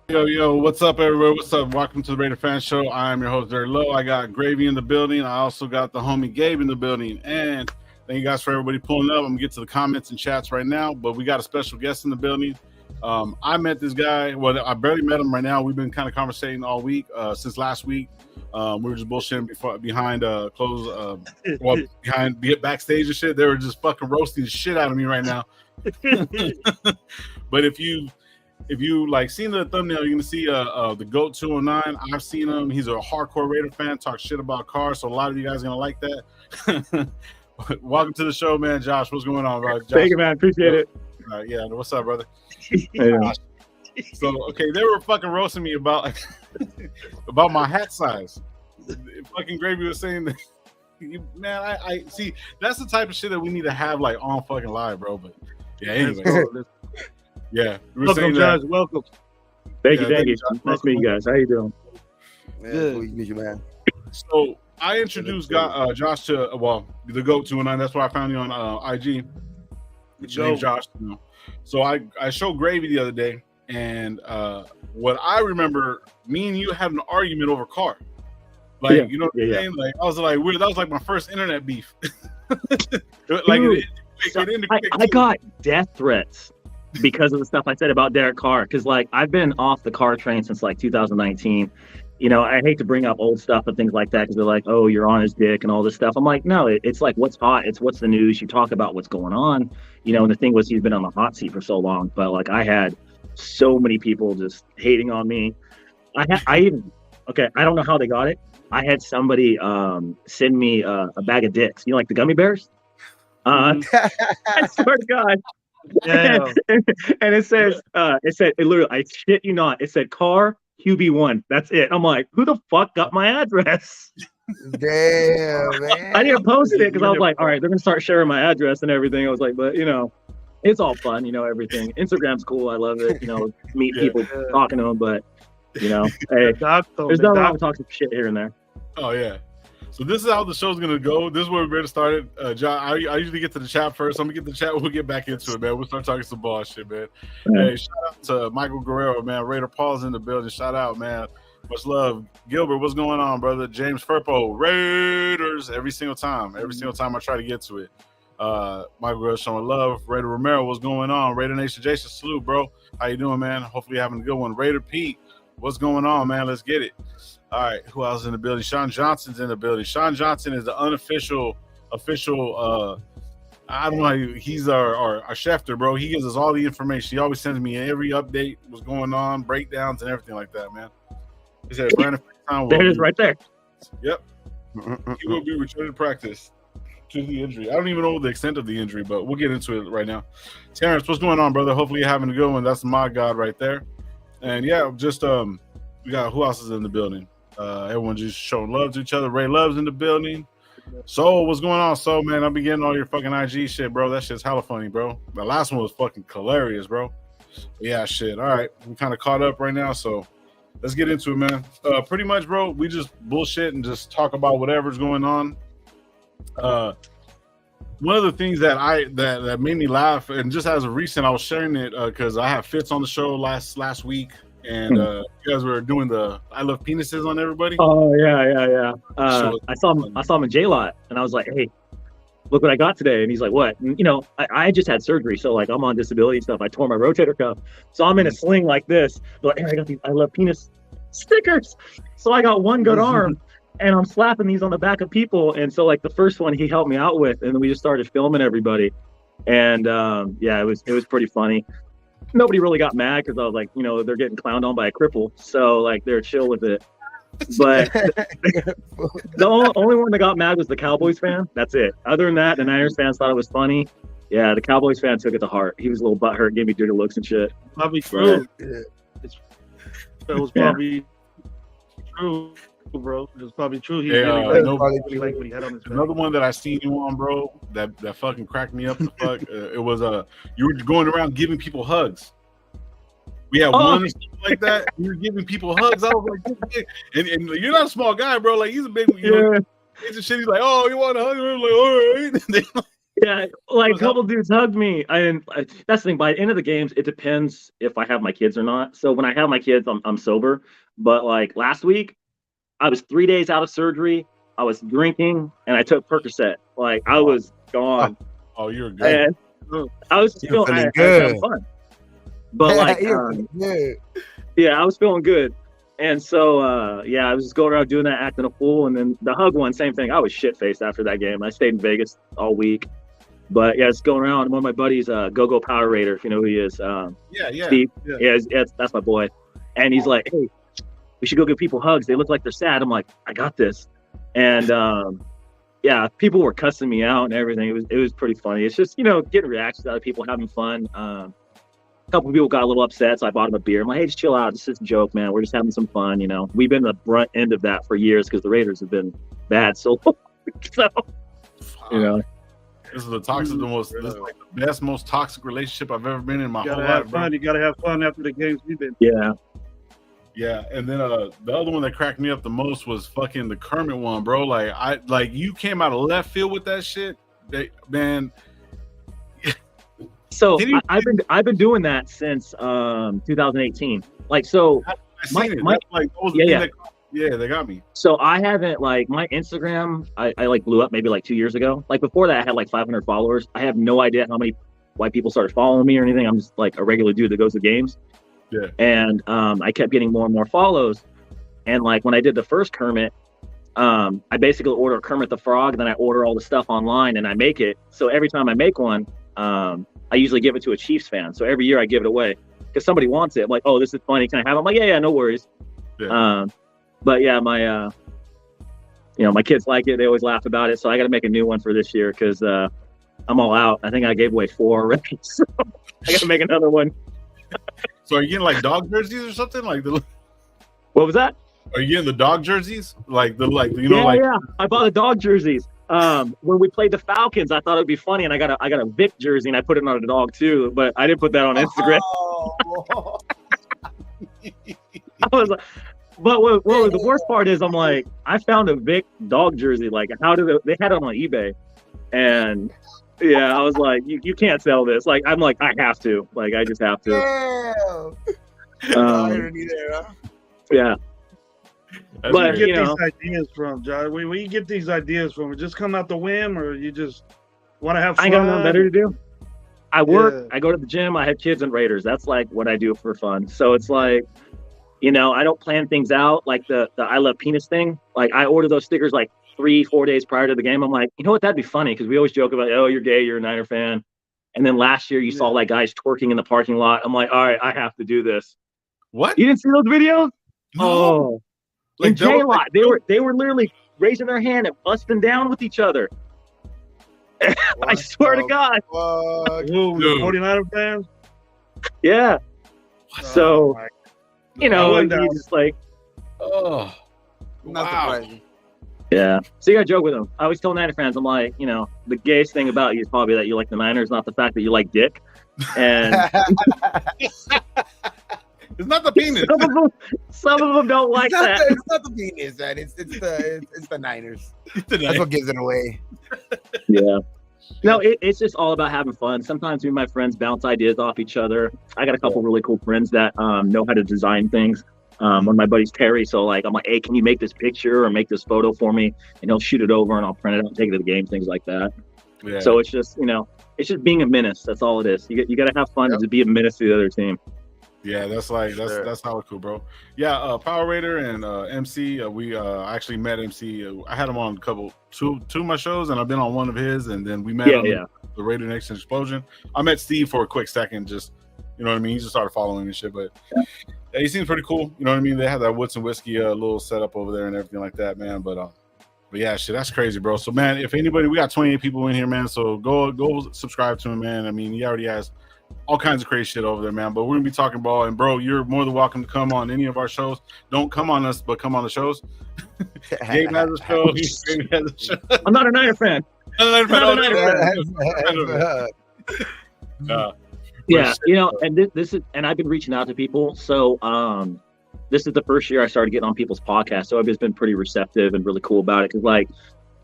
Yo, what's up, everybody? What's up? Welcome to the Raider Fan Show. I'm your host, Derek Lowe. I got Gravy in the building. I also got the homie Gabe in the building. And thank you guys for everybody pulling up. I'm going to get to the comments and chats right now, but we got a special guest in the building. I met this guy. Well, I barely met him right now. We've been kind of conversating all week, since last week. We were just bullshitting behind closed, behind backstage and shit. They were just fucking roasting the shit out of me right now. But if you like seen the thumbnail, you're gonna see the GOAT 209. I've seen him. He's a hardcore Raider fan. Talks shit about cars, so a lot of you guys are gonna like that. Welcome to the show, man. Josh, what's going on, bro? Josh, thank you, man. Appreciate it. Yeah, what's up, brother? Yeah. So, okay, they were fucking roasting me about about my hat size. Fucking Gravy was saying that, man, I see that's the type of shit that we need to have like on fucking live, bro. But yeah, anyway. Yeah, welcome, Josh. Welcome. Thank you. Nice to meet you guys. How you doing? Man, good to meet you, man. So I introduced Josh to the GOAT 209. That's why I found you on IG. Which name's Josh. You know. So I showed Gravy the other day, and what I remember, me and you had an argument over car. Like, yeah, you know what I'm saying? Like, I was like, weird. That was like my first internet beef. Like, dude, I got death threats because of the stuff I said about Derek Carr. Because like I've been off the car train since like 2019. You know, I hate to bring up old stuff and things like that because they're like, oh, you're on his dick and all this stuff. I'm like, no, it's like what's hot. It's what's the news. You talk about what's going on. You know, and the thing was he's been on the hot seat for so long. But like I had so many people just hating on me. I don't know how they got it. I had somebody send me a bag of dicks. You know, like the gummy bears? I swear to God. Yeah. And it said, literally, I shit you not, it said Carr QB1. That's it. I'm like, who the fuck got my address? Damn, man. I didn't post it because I was like, all right, they're gonna start sharing my address and everything. I was like, but you know, it's all fun, you know, everything. Instagram's cool. I love it. You know, meet people, talking to them, but you know, hey, there's no wrong with talking shit here and there. Oh yeah. So this is how the show's gonna go. This is where we're going to start it. John, I usually get to the chat first. I'm gonna get the chat. We'll get back into it, man. We'll start talking some bullshit, man. Hey, shout out to Michael Guerrero, man. Raider Paul's in the building. Shout out, man. Much love, Gilbert. What's going on, brother? James Furpo, Raiders. Every single time I try to get to it. Michael Guerrero showing love. Raider Romero, what's going on? Raider Nation, Jason, salute, bro. How you doing, man? Hopefully you're having a good one. Raider Pete, what's going on, man? Let's get it. All right, who else is in the building? Sean Johnson's in the building. Sean Johnson is the official. I don't know. He's our chefter, bro. He gives us all the information. He always sends me every update, what's going on, breakdowns, and everything like that, man. He said Brandon Freetown there it is, right there. Yep. He will be returning to practice to the injury. I don't even know the extent of the injury, but we'll get into it right now. Terrence, what's going on, brother? Hopefully you're having a good one. That's my God right there. And yeah, just we got who else is in the building? Everyone just showing love to each other. Ray Love's in the building. So what's going on? So man, I've been getting all your fucking IG shit, bro. That shit's hella funny, bro. The last one was fucking hilarious, bro. Yeah, shit. All right, we kind of caught up right now, so let's get into it, man. Pretty much, bro. We just bullshit and just talk about whatever's going on. One of the things that made me laugh, and just as a recent, I was sharing it because I had Fitz on the show last week. And you guys were doing the I love penises on everybody. Oh yeah. I saw him in J-Lot, and I was like, hey, look what I got today. And he's like, what? And, you know, I just had surgery, so like I'm on disability and stuff. I tore my rotator cuff, so I'm in a sling like this. But like, hey, I got these I love penis stickers. So I got one good arm, and I'm slapping these on the back of people. And so like the first one he helped me out with, and then we just started filming everybody. And yeah, it was pretty funny. Nobody really got mad because I was like, you know, they're getting clowned on by a cripple, so like they're chill with it. But the only one that got mad was the Cowboys fan. That's it. Other than that, the Niners fans thought it was funny. Yeah, the Cowboys fan took it to heart. He was a little butthurt, gave me dirty looks and shit. Probably true. That was probably true, bro. It was probably true. He really liked what he had on his back. Another one that I seen you on, bro, that fucking cracked me up the fuck. It was you were going around giving people hugs. We had one like that. You were giving people hugs. I was like, and you're not a small guy, bro. Like he's a big, you know, he's a shit. He's like, oh, you want a hug? I'm like, all right. Yeah, like a couple dudes hugged me. That's the thing. By the end of the games, it depends if I have my kids or not. So when I have my kids, I'm sober. But like last week, I was 3 days out of surgery. I was drinking and I took Percocet. Like I was gone. Oh, you're good. And I was feeling good. I was having fun. But like, yeah, I was feeling good. And so, I was just going around doing that, acting a fool. And then the hug one, same thing. I was shit-faced after that game. I stayed in Vegas all week. But yeah, just going around. One of my buddies, Go-Go Power Raider, if you know who he is. Steve. Yeah, that's my boy. And he's like, hey, we should go give people hugs. They look like they're sad. I'm like, I got this. And people were cussing me out and everything. It was pretty funny. It's just, getting reactions out of people having fun. A couple of people got a little upset, so I bought them a beer. I'm like, hey, just chill out. This is a joke, man. We're just having some fun, We've been the brunt end of that for years because the Raiders have been bad so long. This is the best, most toxic relationship I've ever been in my whole life. Fun. You gotta have fun after the games we've been. Yeah. Yeah, and then the other one that cracked me up the most was fucking the Kermit one, bro. Like you came out of left field with that shit, man. So I've been doing that since 2018. Like so, they got me. So I haven't like my Instagram. I like blew up maybe like 2 years ago. Like before that, I had like 500 followers. I have no idea how many white people started following me or anything. I'm just like a regular dude that goes to games. Yeah. And I kept getting more and more follows. And like when I did the first Kermit, I basically order Kermit the Frog, then I order all the stuff online and I make it. So every time I make one, I usually give it to a Chiefs fan. So every year I give it away because somebody wants it. I'm like, oh, this is funny. Can I have it? I'm like, yeah, no worries. Yeah. But yeah, my kids like it. They always laugh about it. So I got to make a new one for this year because I'm all out. I think I gave away 4 already. So I got to make another one. So are you getting like dog jerseys or something? Like what was that? Are you getting the dog jerseys? Yeah. I bought the dog jerseys. When we played the Falcons, I thought it'd be funny, and I got a Vic jersey, and I put it on a dog too. But I didn't put that on Instagram. Oh. I was like, but what the worst part is, I'm like, I found a Vic dog jersey. Like, how did they had it on eBay, and yeah, I was like, you can't sell this. Like, I'm like, I have to. Like, I just have to. Yeah. That's but Where you get these ideas from, John? Where you get these ideas from? Just come out the whim, or you just want to have fun? I got nothing better to do. I work. I go to the gym. I have kids and Raiders. That's like what I do for fun. So it's like, I don't plan things out like the I love penis thing. Like I order those stickers like 3-4 days prior to the game. I'm like, you know what? That'd be funny because we always joke about, oh, you're gay, you're a Niner fan. And then last year you saw like guys twerking in the parking lot. I'm like, all right, I have to do this. What? You didn't see those videos? No. Oh. Like J-Lot, they were literally raising their hand and busting down with each other. I swear to God. Ooh, 49er fans? Yeah. So, you just like. Oh. Not Wow. surprising. Yeah. So you got to joke with them. I always tell Niner fans, I'm like, the gayest thing about you is probably that you like the Niners, not the fact that you like dick. And it's not the penis. Some of them don't like that. It's not the penis, man. It's the Niners. That's what gives it away. Yeah. No, it's just all about having fun. Sometimes me and my friends bounce ideas off each other. I got a couple really cool friends that know how to design things. One of my buddies, Terry. So like, I'm like, hey, can you make this picture or make this photo for me? And he'll shoot it over and I'll print it out and take it to the game, things like that. Yeah. So it's just, it's just being a menace. That's all it is. You got to have fun to be a menace to the other team. Yeah, that's how it's cool, bro. Yeah, Power Raider and MC. We actually met MC. I had him on two of my shows, and I've been on one of his, and then we met on the Raider Nation Explosion. I met Steve for a quick second, just you know what I mean. He just started following and shit, but he seems pretty cool. You know what I mean? They have that Woods and Whiskey little setup over there and everything like that, man. But yeah, shit, that's crazy, bro. So man, if anybody, we got 28 people in here, man. So go subscribe to him, man. I mean, he already has all kinds of crazy shit over there, man. But we're gonna be talking ball, and bro, you're more than welcome to come on any of our shows. Don't come on us, but come on the shows. Gabe has a show. Gabe has a show. I'm not a Niner fan. Yeah, and this is, and I've been reaching out to people. So this is the first year I started getting on people's podcasts. So I've just been pretty receptive and really cool about it. Cause like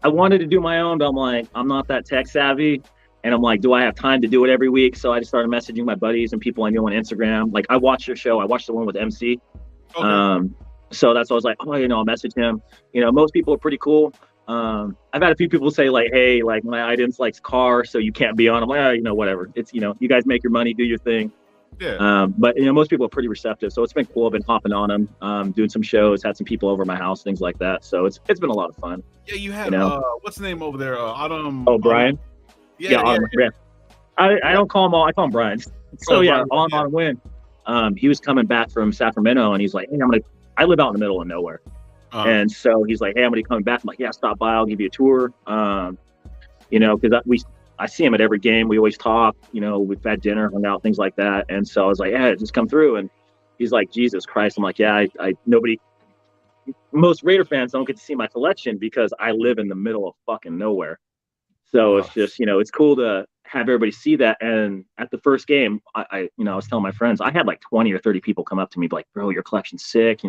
I wanted to do my own, but I'm like, I'm not that tech savvy. And I'm like, do I have time to do it every week? So I just started messaging my buddies and people I knew on Instagram. Like, I watched your show. I watched the one with MC. Okay. So that's why I was like, oh, I'll message him. Most people are pretty cool. I've had a few people say like, hey, like my items like car, so you can't be on. I'm like, whatever. It's, you guys make your money, do your thing. Yeah. But most people are pretty receptive, so it's been cool. I've been hopping on them, doing some shows, had some people over at my house, things like that. So it's been a lot of fun. Yeah, you had what's the name over there? Autumn. Oh, Brian. Yeah, Autumn. Yeah. I don't call him all. I call him Brian. So Autumn Win. He was coming back from Sacramento, and he's like, hey, I live out in the middle of nowhere. And so he's like, hey, I'm gonna be coming back. I'm like, yeah, stop by. I'll give you a tour. Because I see him at every game. We always talk. We've had dinner, hung out, things like that. And so I was like, yeah, just come through. And he's like, Jesus Christ. I'm like, yeah, most Raider fans don't get to see my collection because I live in the middle of fucking nowhere. So it's just, it's cool to have everybody see that. And at the first game, I was telling my friends, I had like 20 or 30 people come up to me like, bro, your collection's sick.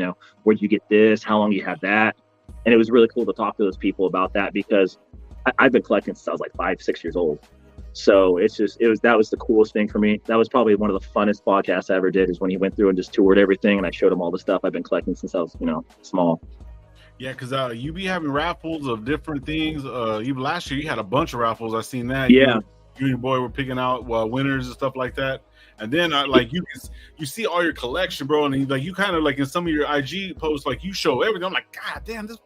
Where'd you get this? How long you had that? And it was really cool to talk to those people about that because I've been collecting since I was like 5-6 years old. So that was the coolest thing for me. That was probably one of the funnest podcasts I ever did, is when he went through and just toured everything. And I showed him all the stuff I've been collecting since I was, small. Yeah, because you be having raffles of different things. Even last year, you had a bunch of raffles. I seen that. Yeah. You and your boy were picking out winners and stuff like that. And then you see all your collection, bro. And you kind of like in some of your IG posts, like you show everything. I'm like, God damn, this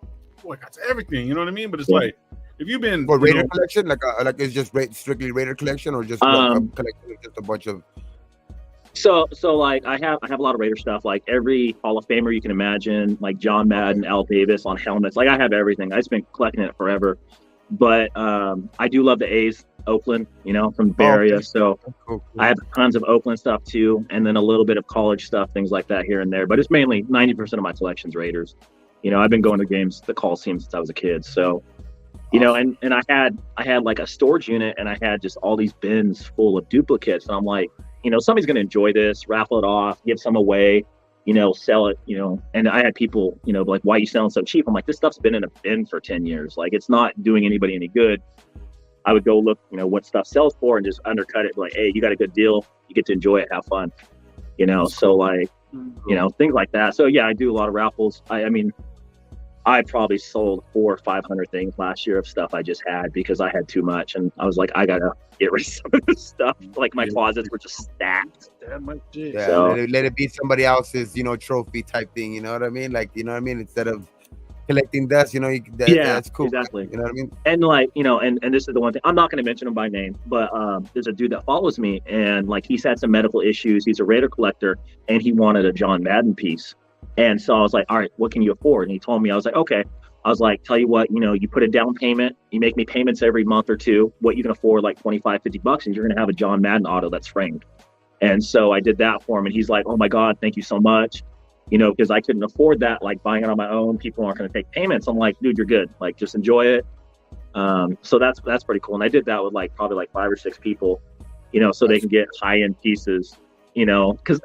boy got everything. You know what I mean? But it's like, if you've been for Raider collection, like it's just strictly Raider collection, or just a collection of just a bunch of. So like I have a lot of Raider stuff, like every Hall of Famer you can imagine, like John Madden, Al Davis on helmets. Like I have everything. I've been collecting it forever. But I do love the A's, Oakland, from the Bay Area. So cool. I have tons of Oakland stuff too, and then a little bit of college stuff, things like that here and there. But it's mainly 90% of my collection's Raiders. I've been going to games, the Coliseum, since I was a kid. So, and I had like a storage unit, and I had just all these bins full of duplicates. And I'm like, somebody's going to enjoy this, raffle it off, give some away, sell it, and I had people, like, why are you selling so cheap? I'm like, this stuff's been in a bin for 10 years. Like, it's not doing anybody any good. I would go look, what stuff sells for and just undercut it. Like, hey, you got a good deal. You get to enjoy it, have fun, so like, things like that. So yeah, I do a lot of raffles. I probably sold 400 or 500 things last year of stuff I just had because I had too much, and I was like, I gotta get rid of some of this stuff. Like my closets were just stacked. Yeah, so, let it be somebody else's, trophy type thing. You know what I mean? Like, instead of collecting dust, that's cool. Exactly. You know what I mean? And like, and this is the one thing, I'm not going to mention him by name, but there's a dude that follows me, and like he's had some medical issues. He's a Raider collector, and he wanted a John Madden piece. And so I was like, all right, what can you afford? And he told me, I was like, okay. I was like, tell you what, you put a down payment, you make me payments every month or two, what you can afford, like $25-$50, and you're going to have a John Madden auto that's framed. And so I did that for him. And he's like, oh my God, thank you so much. Because I couldn't afford that, like buying it on my own. People aren't going to take payments. I'm like, dude, you're good. Like, just enjoy it. So that's pretty cool. And I did that with like probably like 5 or 6 people, so they can get high-end pieces, because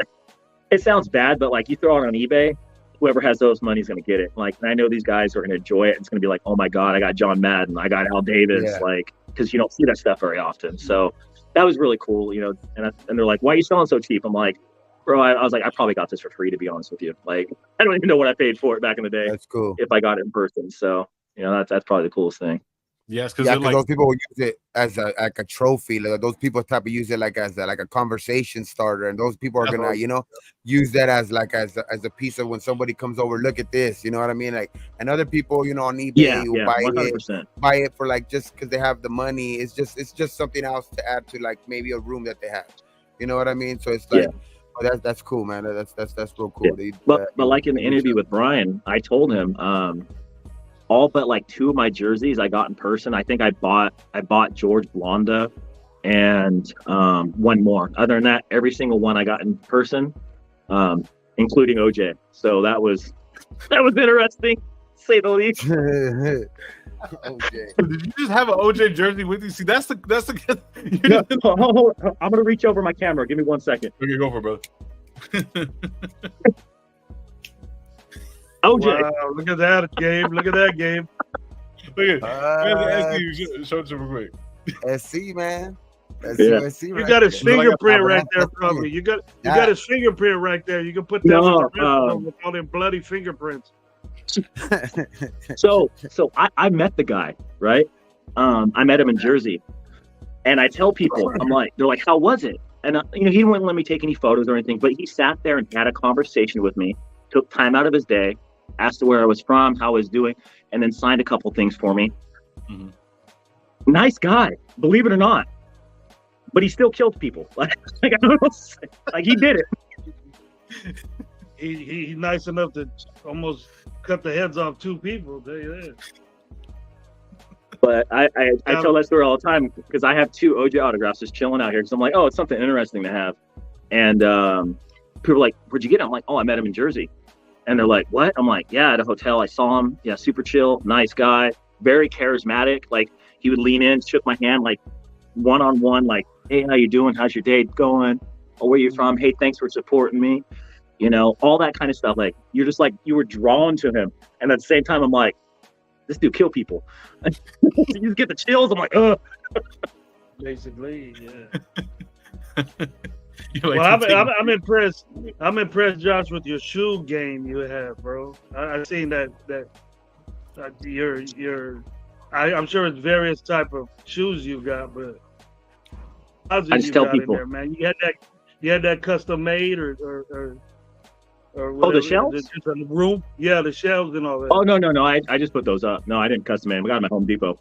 it sounds bad, but like you throw it on eBay, whoever has those money's going to get it. Like, and I know these guys are going to enjoy it. It's going to be like, oh my God, I got John Madden, I got Al Davis, like, because you don't see that stuff very often. So that was really cool, and they're like, why are you selling so cheap? I'm like, bro, I was like, I probably got this for free, to be honest with you. Like, I don't even know what I paid for it back in the day. That's cool. If I got it in person. So, that's probably the coolest thing. Yes, because those people will use it as a trophy. Like those people type of use it like as a conversation starter, and those people are gonna use that as a piece of when somebody comes over. Look at this, you know what I mean? Like, and other people, on eBay, will buy it for like just because they have the money. It's just something else to add to like maybe a room that they have. You know what I mean? So it's like. Oh, that's cool, man. That's real cool. Yeah. But like in the interview with Brian, I told him all but like 2 of my jerseys I got in person. I think I bought George Blonda and one more. Other than that, every single one I got in person, including OJ. So that was interesting, to say the least. OJ. Did you just have an OJ jersey with you? See, that's the. I'm gonna reach over my camera. Give me 1 second. Okay, go for it, brother. OJ. Wow, look at that, Gabe. Look at that, Gabe. Look at SC. Show it to me real quick. SC, man. That's Yeah. USC You right got his there. fingerprint Like, right there, probably. You got his fingerprint right there. You can put that No, with all them bloody fingerprints. So I met the guy, right? I met him in Jersey, and I tell people, they're like, how was it? And he wouldn't let me take any photos or anything, but he sat there and had a conversation with me, took time out of his day, asked where I was from, how I was doing, and then signed a couple things for me. Mm-hmm. Nice guy, believe it or not, but he still killed people. Like I don't know, like he did it. He's nice enough to almost cut the heads off 2 people. Tell you that. But I tell that story all the time because I have 2 OJ autographs just chilling out here because I'm like, oh, it's something interesting to have. And people are like, where'd you get him? I'm like, oh, I met him in Jersey. And they're like, what? I'm like, yeah, at a hotel. I saw him. Yeah, super chill, nice guy, very charismatic. Like he would lean in, shook my hand, like one-on-one, like, hey, how you doing? How's your day going? Oh, where you from? Hey, thanks for supporting me. All that kind of stuff. Like you're just like, you were drawn to him. And at the same time, I'm like, this dude kill people. You just get the chills. I'm like, ugh. Basically, yeah. I'm impressed. I'm impressed, Josh, with your shoe game you have, bro. I've seen that I'm sure it's various type of shoes you got, but I just tell people, there, man. You had that custom made or the shelves? Just in the room? Yeah, the shelves and all that. Oh no! I just put those up. No, I didn't custom made them. I got them at Home Depot.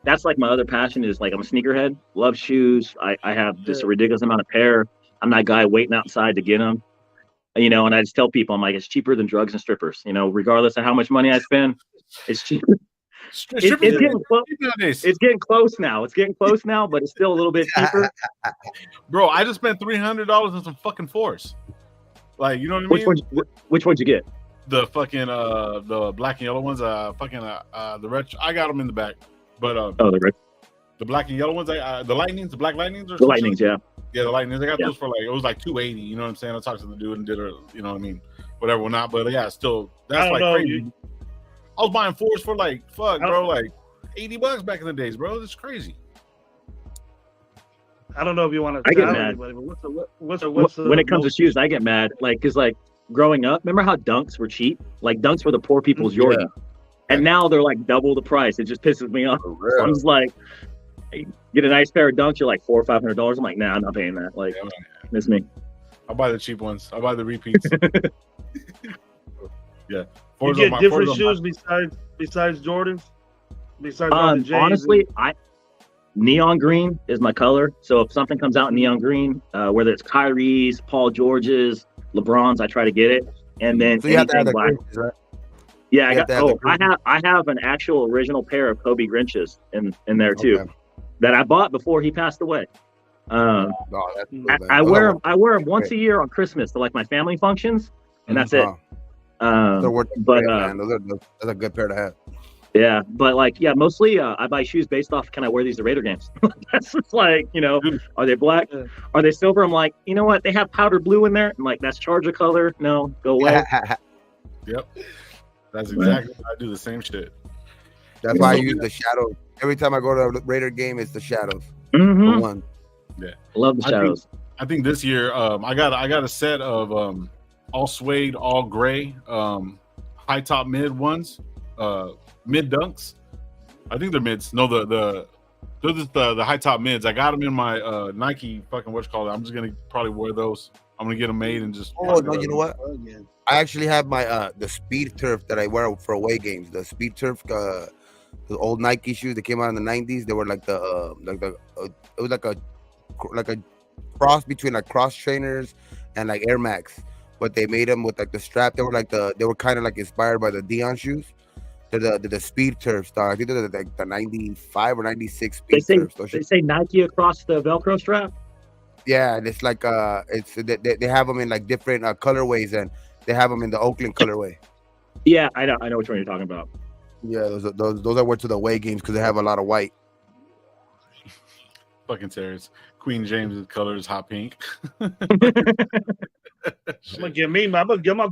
That's like my other passion is like I'm a sneakerhead. Love shoes. I have just a ridiculous amount of pair. I'm that guy waiting outside to get them. And I just tell people, I'm like, it's cheaper than drugs and strippers. Regardless of how much money I spend, it's cheaper. It's getting close. It's getting close now. It's getting close now, but it's still a little bit cheaper. Bro, I just spent $300 on some fucking Force. Like, you know what I mean? Which one'd you get? The fucking the black and yellow ones. The retro. I got them in the back, but the black and yellow ones. The lightnings, the black lightnings, or the lightnings, yeah, the lightnings. I got those for it was like $280. You know what I'm saying? I talked to the dude and did her. You know what I mean? Whatever, or not. But yeah, still that's like crazy. I was buying Force for like bro, like $80 back in the days, bro. That's crazy. I don't know if you want to. I get mad. Anybody, when it comes to shoes, I get mad. Like, cause like growing up, remember how Dunks were cheap? Like Dunks were the poor people's Jordan, and now they're like double the price. It just pisses me off. So I'm just like, get a nice pair of Dunks, you're like $400 or $500. I'm like, nah, I'm not paying that. Like, miss me. I'll buy the cheap ones. I'll buy the repeats. Yeah. You get different shoes besides Jordans? Besides honestly, neon green is my color. So if something comes out in neon green, whether it's Kyrie's, Paul George's, LeBron's, I try to get it. And then so you have to have the black. Grinches, right? Yeah, I have an actual original pair of Kobe Grinches in there too, that I bought before he passed away. I wear them once a year on Christmas to like my family functions, and that's it. They're worth man. That's a good pair to have. Yeah, but like, mostly I buy shoes based off, can I wear these to Raider games? That's just like, are they black? Are they silver? I'm like, you know what? They have powder blue in there. I'm like, that's Charger color. No, go away. Yep. That's exactly how I do the same shit. That's why I use the shadows. Every time I go to a Raider game, it's the shadows. Mm-hmm. One. Yeah. I love the shadows. I think this year, I got a set of all suede, all gray, high top mid ones, mid dunks. I think they're mids. No, they're just the high top mids. I got them in my Nike fucking I'm just gonna probably wear those. I'm gonna get them made and just. Oh no, you know what? I actually have my the Speed Turf that I wear for away games. The Speed Turf, the old Nike shoes that came out in the '90s. They were like it was like a cross between like cross trainers and like Air Max. But they made them with like the strap. They were kind of like inspired by the Dion shoes. They're the Speed Turf style. I think they're like the 95 or 96 Speed Turfs. They say Nike across the Velcro strap. Yeah, and it's like they have them in like different colorways, and they have them in the Oakland colorway. Yeah, I know which one you're talking about. Yeah, those I wear to the away games because they have a lot of white. Fucking serious. Queen James's color is hot pink. I'm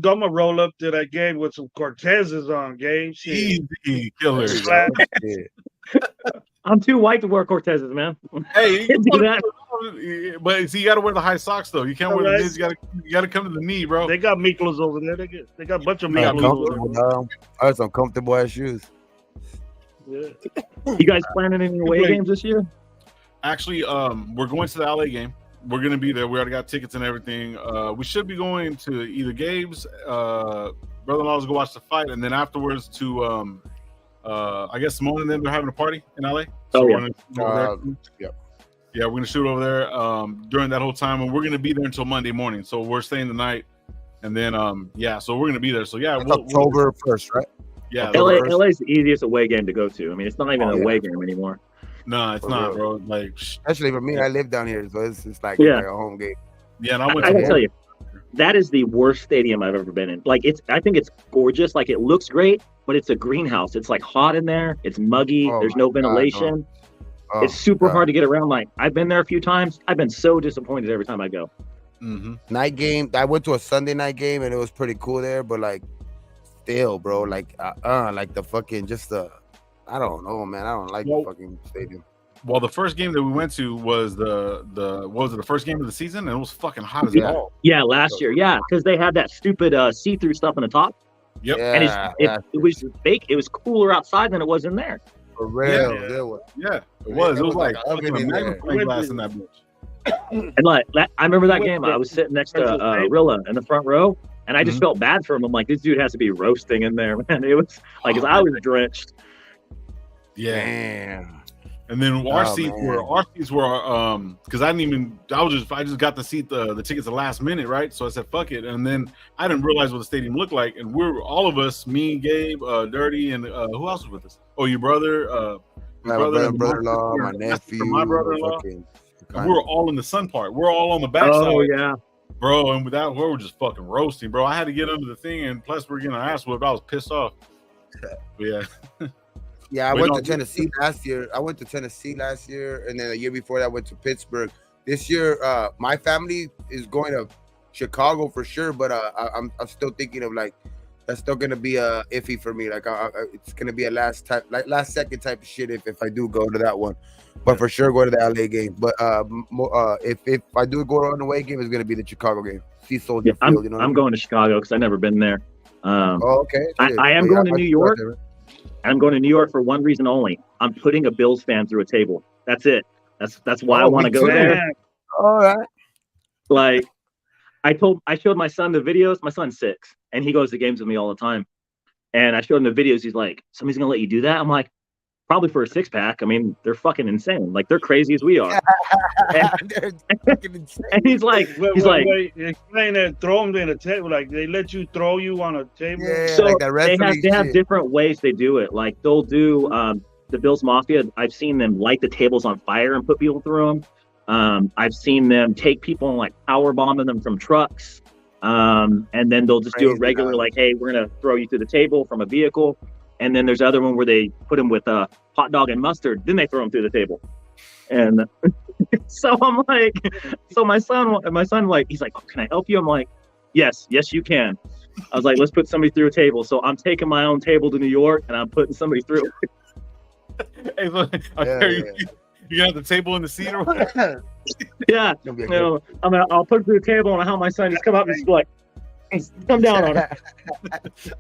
gonna roll up to that game with some Cortezes on game. Easy killer. I'm too white to wear Cortezes, man. Hey, Do that. but see, you got to wear the high socks though. You can't wear the knees. You got to come to the knee, bro. They got Miklos over there. They got a bunch of Miklos over there. I have some comfortable ass shoes. Yeah. You guys planning any away games this year? Actually, we're going to the LA game. We're gonna be there. We already got tickets and everything. We should be going to either Gabe's brother-in-law's go watch the fight, and then afterwards to I guess Simone and them, they're having a party in LA. So yeah. Yeah, we're gonna shoot over there during that whole time, and we're gonna be there until Monday morning. So we're staying the night, and then so we're gonna be there. So yeah, October 1st, right? Yeah, LA is the easiest away game to go to. I mean, it's not even an away game anymore. No, it's not, bro. Like, especially for me, I live down here, so it's like a home game. Yeah, and I gotta tell you, that is the worst stadium I've ever been in. Like, I think it's gorgeous. Like, it looks great, but it's a greenhouse. It's like hot in there. It's muggy. There's no ventilation. It's super hard to get around. Like, I've been there a few times. I've been so disappointed every time I go. Mm-hmm. Night game. I went to a Sunday night game and it was pretty cool there, but like, still, bro, like the fucking I don't know, man. I don't like the fucking stadium. Well, the first game that we went to was the first game of the season, and it was fucking hot as hell. Yeah, last year, because they had that stupid see-through stuff in the top. Yep. Yeah, and it was fake. It was cooler outside than it was in there. For real, it was. It was like a magnifying glass in that bitch. And like I remember that game. I was sitting next to Rilla in the front row, and I just felt bad for him. I'm like, this dude has to be roasting in there, man. It was like, I was drenched. Yeah. Damn. And then our seats were because I just got to seat the tickets the last minute, right? So I said fuck it, and then I didn't realize what the stadium looked like, and we're all of us, me, Gabe, Dirty, and who else was with us? Oh, your brother, brother-in-law, my nephew, my brother-in-law. We were all in the sun part. We're all on the back side. Oh yeah, bro. And with that, we were just fucking roasting, bro. I had to get under the thing, and plus we're getting our ass whipped. I was pissed off. But yeah. Yeah, I went to Tennessee last year. And then the year before that, I went to Pittsburgh. This year, my family is going to Chicago for sure, but I'm still thinking of like that's still gonna be iffy for me. Like it's gonna be a last second type of shit if I do go to that one. But for sure, go to the LA game. But if I do go on the away game, it's gonna be the Chicago game. See Soldier Field. You know, I'm going to Chicago because I've never been there. Okay. I am going to New York. I'm going to New York for one reason only. I'm putting a Bills fan through a table. That's it. That's why I want to go there. All right. Like I showed my son the videos. My son's 6, and he goes to games with me all the time. And I showed him the videos. He's like, "Somebody's gonna let you do that?" I'm like, "Probably for a 6-pack. I mean, they're fucking insane. Like they're crazy as we are." They're fucking insane. And he's like, explain that. Throw them in a table. Like they let you throw you on a table. Yeah, so like that they have different ways they do it. Like they'll do the Bills Mafia. I've seen them light the tables on fire and put people through them. I've seen them take people and like power bombing them from trucks. And then they'll just do it regular, like, "Hey, we're gonna throw you through the table from a vehicle." And then there's other one where they put them with a hot dog and mustard. Then they throw them through the table. And so I'm like, my son like, he's like, "Oh, can I help you?" I'm like, yes, you can. I was like, let's put somebody through a table. So I'm taking my own table to New York and I'm putting somebody through. Hey, look, you got the table in the seat or whatever? Yeah. I'll put it through the table and I'll have my son just come up and just be like, come down on it.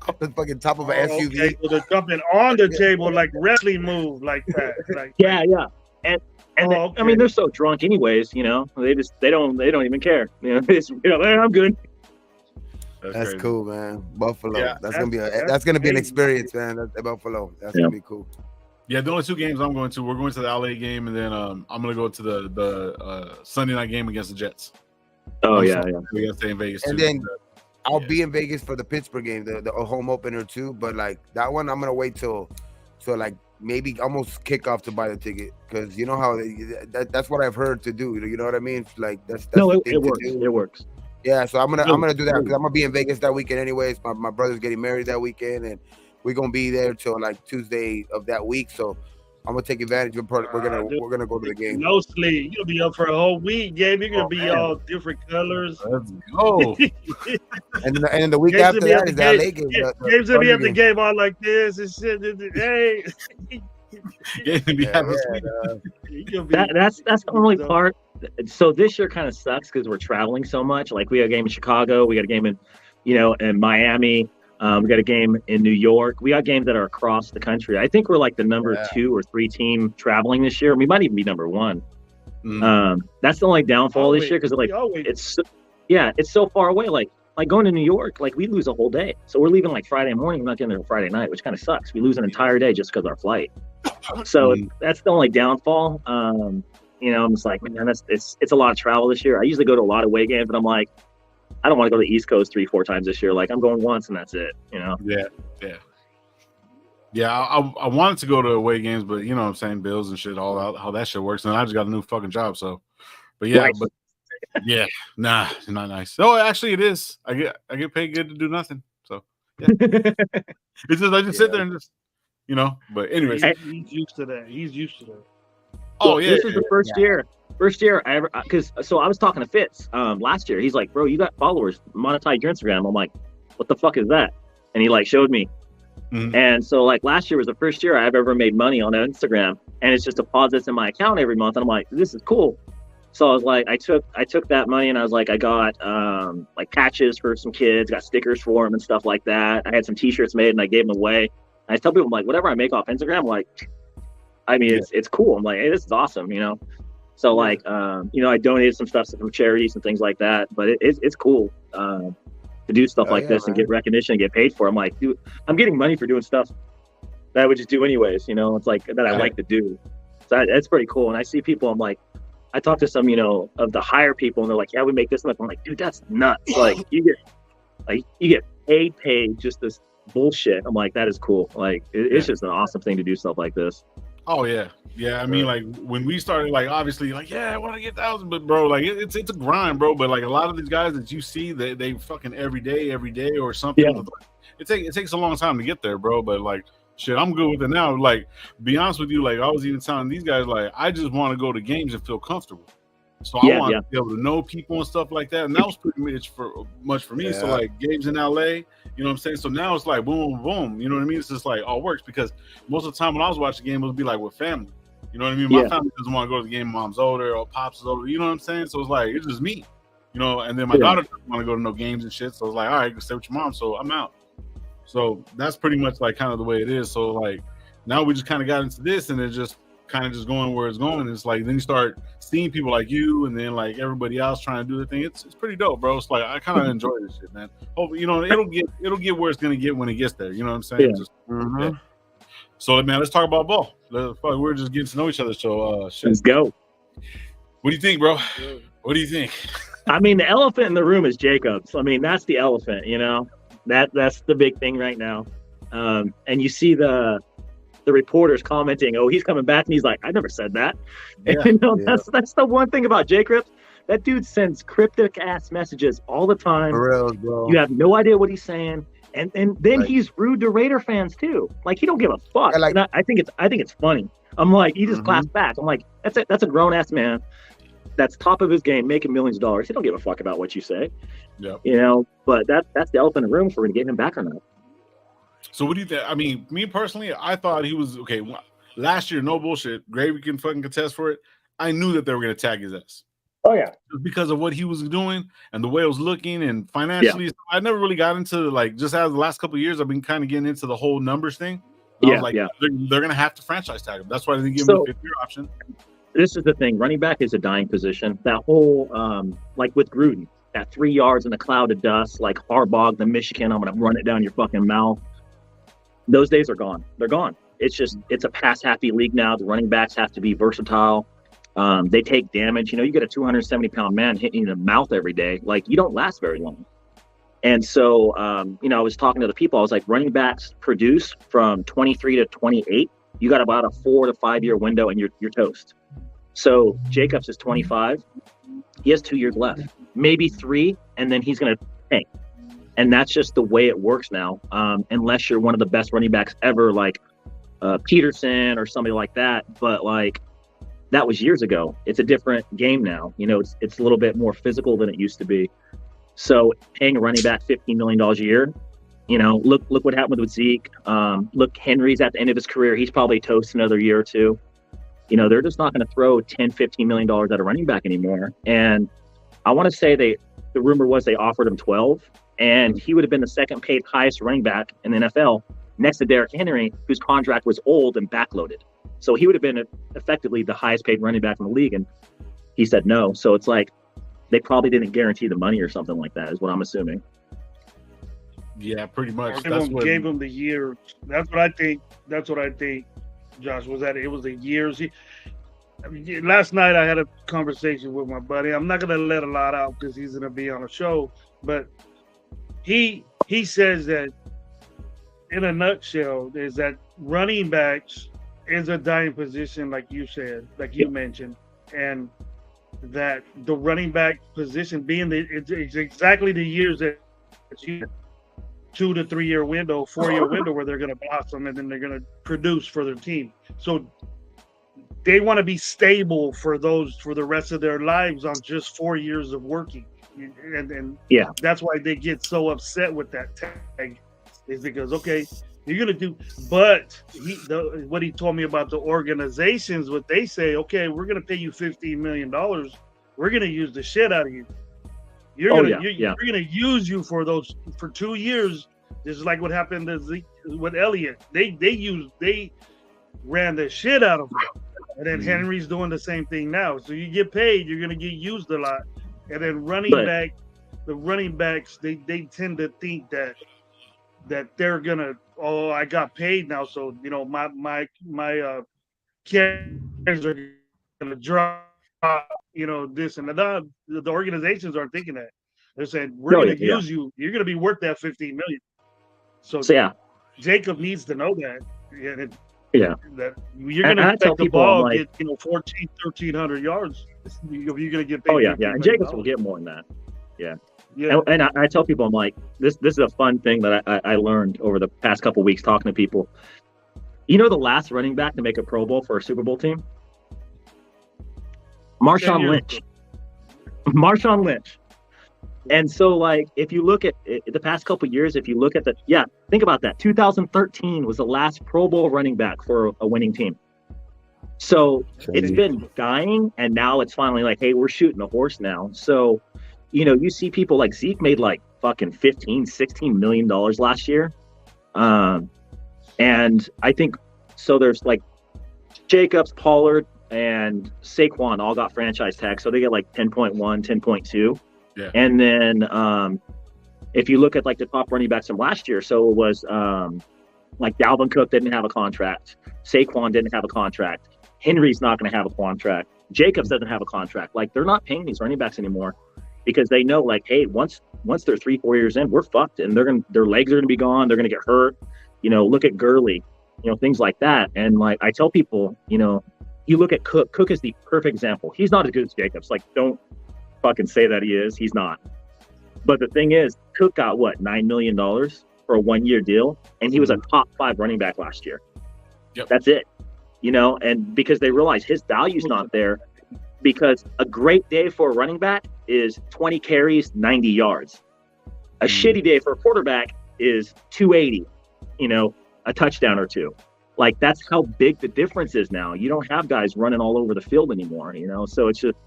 Off the fucking top of an SUV. Okay, so they're jumping on the table like wrestling move like that. Like, yeah. And I mean, they're so drunk anyways, you know, they don't even care. You know, I'm good. That's cool, man. Buffalo. Yeah, that's gonna be an experience, man. That's Buffalo. That's gonna be cool. Yeah, the only 2 games I'm going to, we're going to the LA game, and then I'm gonna go to the Sunday night game against the Jets. Oh yeah. We got to stay in Vegas and too. Then I'll be in Vegas for the Pittsburgh game, the home opener too. But like that one, I'm gonna wait till like maybe almost kickoff to buy the ticket, because you know how that's what I've heard to do. You know what I mean? Like that's it works. It works. Yeah, so I'm gonna do that because I'm gonna be in Vegas that weekend anyways. My brother's getting married that weekend, and we're gonna be there till like Tuesday of that week. So I'm gonna take advantage of it. We're gonna go to the game. No sleep. You'll be up for a whole week, Gabe. You're gonna be all different colors. Let's go. and then the week after that is the LA game. Gabe's gonna be at the game all like this and shit. Hey. Gabe be having that's the only part. So this year kind of sucks because we're traveling so much. Like we got a game in Chicago, we got a game in, in Miami. We got a game in New York. We got games that are across the country. I think we're like the number 2 or 3 team traveling this year. We might even be number 1. That's the only downfall this year because it's so far away. Like going to New York, like we lose a whole day. So we're leaving like Friday morning. We're not getting there Friday night, which kind of sucks. We lose an entire day just because of our flight. So that's the only downfall. I'm just like, man, it's a lot of travel this year. I usually go to a lot of away games, but I'm like, I don't want to go to the East Coast 3-4 times this year. Like I'm going once and that's it. Yeah. I wanted to go to away games, but you know what I'm saying, bills and shit, all out how that shit works. And I just got a new fucking job, so. But yeah, Nice. but yeah, nah, not nice. No, actually, it is. I get paid good to do nothing. So yeah, it's just I just sit there and just But anyways, he's used to that. He's used to that. Oh yeah, this is the first year I ever, because I was talking to Fitz last year. He's like, bro, you got followers, monetize your Instagram. I'm like, what the fuck is that? And he like showed me. And so like last year was the first year I've ever made money on Instagram, and it's just deposits in my account every month. And I'm like, this is cool. So I was like, I took that money and I was like, I got like patches for some kids, got stickers for them and stuff like that. I had some T-shirts made and I gave them away. I tell people, I'm like, whatever I make off Instagram, like, I mean, it's cool. I'm like, hey, this is awesome, So like, I donated some stuff to some charities and things like that. But it's cool to do stuff like this and get recognition and get paid for. I'm like, dude, I'm getting money for doing stuff that I would just do anyways. It's like that I like to do. So that's pretty cool. And I see people, I'm like, I talk to some, of the higher people, and they're like, yeah, we make this much. I'm like, dude, that's nuts. Like you get paid just this bullshit. I'm like, that is cool. Like it's just an awesome thing to do stuff like this. Oh yeah. I mean, like when we started, like obviously, like I want to get 1,000, but bro, like it's a grind, bro. But like a lot of these guys that you see, they fucking every day or something. Yeah. It takes a long time to get there, bro. But like shit, I'm good with it now. Like be honest with you, like I was even telling these guys, like I just want to go to games and feel comfortable. So I want to be able to know people and stuff like that. And that was pretty much for me. So like games in LA, you know what I'm saying? So now it's like boom, boom. You know what I mean? It's just like all works because most of the time when I was watching the game, it would be like with family. You know what I mean? My family doesn't want to go to the game. Mom's older or pops is older. You know what I'm saying? So it's like it's just me. And then my daughter doesn't want to go to no games and shit. So it's like, all right, go stay with your mom. So I'm out. So that's pretty much like kind of the way it is. So like now we just kind of got into this and it's just kind of just going where it's going. It's like then you start seeing people like you and then like everybody else trying to do the thing. It's pretty dope, bro. It's like I kind of enjoy this shit, man. Hopefully, it'll get where it's gonna get when it gets there. You know what I'm saying? Yeah. So man, let's talk about ball. We're just getting to know each other. So shit. Let's go. What do you think, bro? What do you think? I mean, the elephant in the room is Jacobs. I mean, that's the elephant. That's the big thing right now. And you see the reporters commenting, oh, he's coming back, and he's like, I never said that. That's the one thing about Jacobs. That dude sends cryptic ass messages all the time. For real, bro. You have no idea what he's saying, and then he's rude to Raider fans too. Like he don't give a fuck. I think it's funny. I'm like, he just claps back. I'm like, that's a grown ass man that's top of his game, making millions of dollars. He don't give a fuck about what you say. Yeah. But that's the elephant in the room for him to get him back or not. So what do you think? I mean, me personally, I thought he was okay. Last year, no bullshit. Gravy can fucking contest for it. I knew that they were going to tag his ass. Oh yeah, just because of what he was doing and the way it was looking and financially. I never really got into like just as the last couple of years. I've been kind of getting into the whole numbers thing. I was like, they're going to have to franchise tag him. That's why they didn't give him a 5th-year option. This is the thing. Running back is a dying position. That whole like with Gruden, that 3 yards in a cloud of dust, like Harbaugh, the Michigan, I'm going to run it down your fucking mouth. Those days are gone. They're gone. It's a pass-happy league now. The running backs have to be versatile. They take damage. You get a 270-pound man hitting you in the mouth every day. Like, you don't last very long. And so, I was talking to the people. I was like, running backs produce from 23 to 28. You got about a 4 to 5 year window, and you're toast. So Jacobs is 25. He has 2 years left, maybe 3, and then he's going to tank. And that's just the way it works now. Unless you're one of the best running backs ever, like Peterson or somebody like that. But like that was years ago. It's a different game now. It's a little bit more physical than it used to be. So paying a running back $15 million a year, You know, look what happened with Zeke. Look, Henry's at the end of his career. He's probably toast another year or two. You know, they're just not going to throw $10-15 million at a running back anymore. And I want to say the rumor was they offered him 12, and he would have been the second paid highest running back in the NFL next to Derrick Henry, whose contract was old and backloaded. So he would have been effectively the highest paid running back in the league, and he said no. So it's like they probably didn't guarantee the money or something like that, is what I'm assuming. Yeah, pretty much. Gave him the year. That's what I think. Josh, was that it was the years. Last night I had a conversation with my buddy. I'm not gonna let a lot out because he's gonna be on a show, but he says that in a nutshell is that running backs is a dying position, like you said, like you mentioned, and that the running back position being it's exactly the years that you 2 to 3 year window, 4 year window where they're going to blossom and then they're going to produce for their team. So they want to be stable for the rest of their lives on just 4 years of working. And yeah, that's why they get so upset with that tag, is because, okay, you're going to do, but what he told me about the organizations, what they say, okay, we're going to pay you $15 million. We're going to use the shit out of you. You're gonna use you for 2 years. This is like what happened with Elliott. They ran the shit out of him, and then Henry's doing the same thing now. So you get paid, you're gonna get used a lot, and then the running backs they tend to think that they're gonna, oh, I got paid now, so you know my carries are gonna drop. You know, this and that. The organizations aren't thinking that. They're saying, we're going to use you. You're going to be worth that $15 million. So yeah, Jacob needs to know that. That you're going to expect the ball get 1,400-1,300 yards. You're going to get paid. And Jacobs will get more than that. Yeah. And I tell people, I'm like, this is a fun thing that I learned over the past couple of weeks talking to people. You know, the last running back to make a Pro Bowl for a Super Bowl team? Marshawn Lynch. And so, like, if you look at the past couple of years, if you look at think about that. 2013 was the last Pro Bowl running back for a winning team. So it's been dying, and now it's finally like, hey, we're shooting a horse now. So, you know, you see people like Zeke made like fucking $15-16 million last year. And I think, so there's like Jacobs, Pollard, and Saquon all got franchise tags, so they get like 10.1, 10.2. Yeah. And then if you look at like the top running backs from last year, so it was like Dalvin Cook didn't have a contract, Saquon didn't have a contract, Henry's not going to have a contract, Jacobs doesn't have a contract. Like, they're not paying these running backs anymore because they know, like, hey, once they're 3-4 years in, we're fucked, and their legs are going to be gone, they're going to get hurt. You know, look at Gurley, you know, things like that. And like I tell people, you know, you look at Cook. Cook is the perfect example. He's not as good as Jacobs. Like, don't fucking say that he is. He's not. But the thing is, Cook got what, $9 million for a 1-year deal, and he was a top 5 running back last year. Yep. That's it. You know, and because they realize his value's not there, because a great day for a running back is 20 carries, 90 yards. A shitty day for a quarterback is 280. You know, a touchdown or two. Like, that's how big the difference is now. You don't have guys running all over the field anymore, you know? So it's just,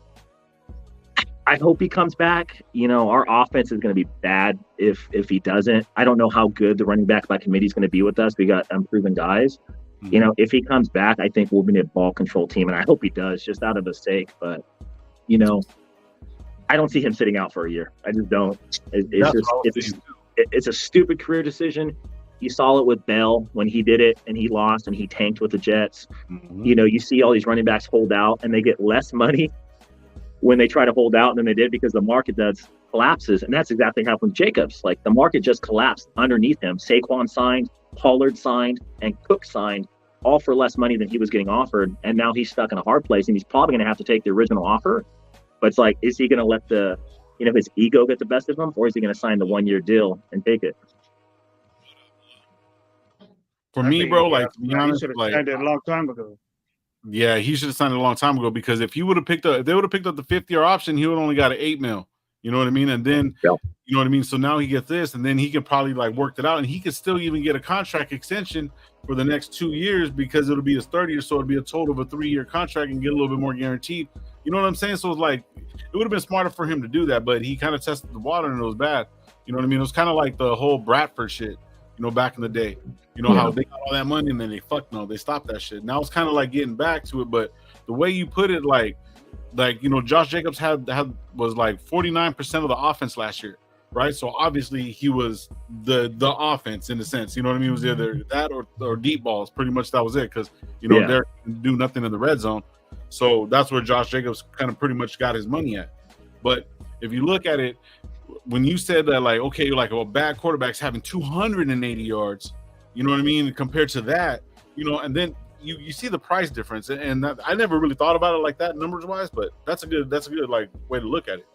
I hope he comes back. You know, our offense is going to be bad if he doesn't. I don't know how good the running back by committee is going to be with us. We got unproven guys. You know, if he comes back, I think we'll be a ball control team, and I hope he does, just out of his sake. But, you know, I don't see him sitting out for a year. I just don't. It's a stupid career decision. You saw it with Bell when he did it and he lost and he tanked with the Jets. You know, you see all these running backs hold out and they get less money when they try to hold out than they did because the market collapses. And that's exactly what happened with Jacobs. Like, the market just collapsed underneath him. Saquon signed, Pollard signed, and Cook signed, all for less money than he was getting offered. And now he's stuck in a hard place, and he's probably going to have to take the original offer. But it's like, is he going to let his ego get the best of him, or is he going to sign the 1-year deal and take it? For me, bro, like, to be honest, like, signed it a long time ago. Yeah, he should have signed it a long time ago, because if they would have picked up the 5th-year option, he would only got an $8 million. You know what I mean? And then, Yeah. you know what I mean? So now he gets this, and then he can probably like work it out, and he could still even get a contract extension for the next 2 years because it'll be his 30 year, so it'll be a total of a 3-year contract and get a little bit more guaranteed. You know what I'm saying? So it's like, it would have been smarter for him to do that, but he kind of tested the water and it was bad. You know what I mean? It was kind of like the whole Bradford shit, you know, back in the day. You know, how they got all that money and then they stopped that shit. Now it's kind of like getting back to it, but the way you put it, like you know, Josh Jacobs was like 49% of the offense last year, right? So obviously he was the offense in a sense. You know what I mean? It was either that or deep balls. Pretty much that was it, because you know Derek didn't do nothing in the red zone. So that's where Josh Jacobs kind of pretty much got his money at. But if you look at it, when you said that, like, okay, like, well, bad quarterbacks having 280 yards, you know what I mean, compared to that, you know, and then you see the price difference, and that, I never really thought about it like that numbers wise, but that's a good like way to look at it,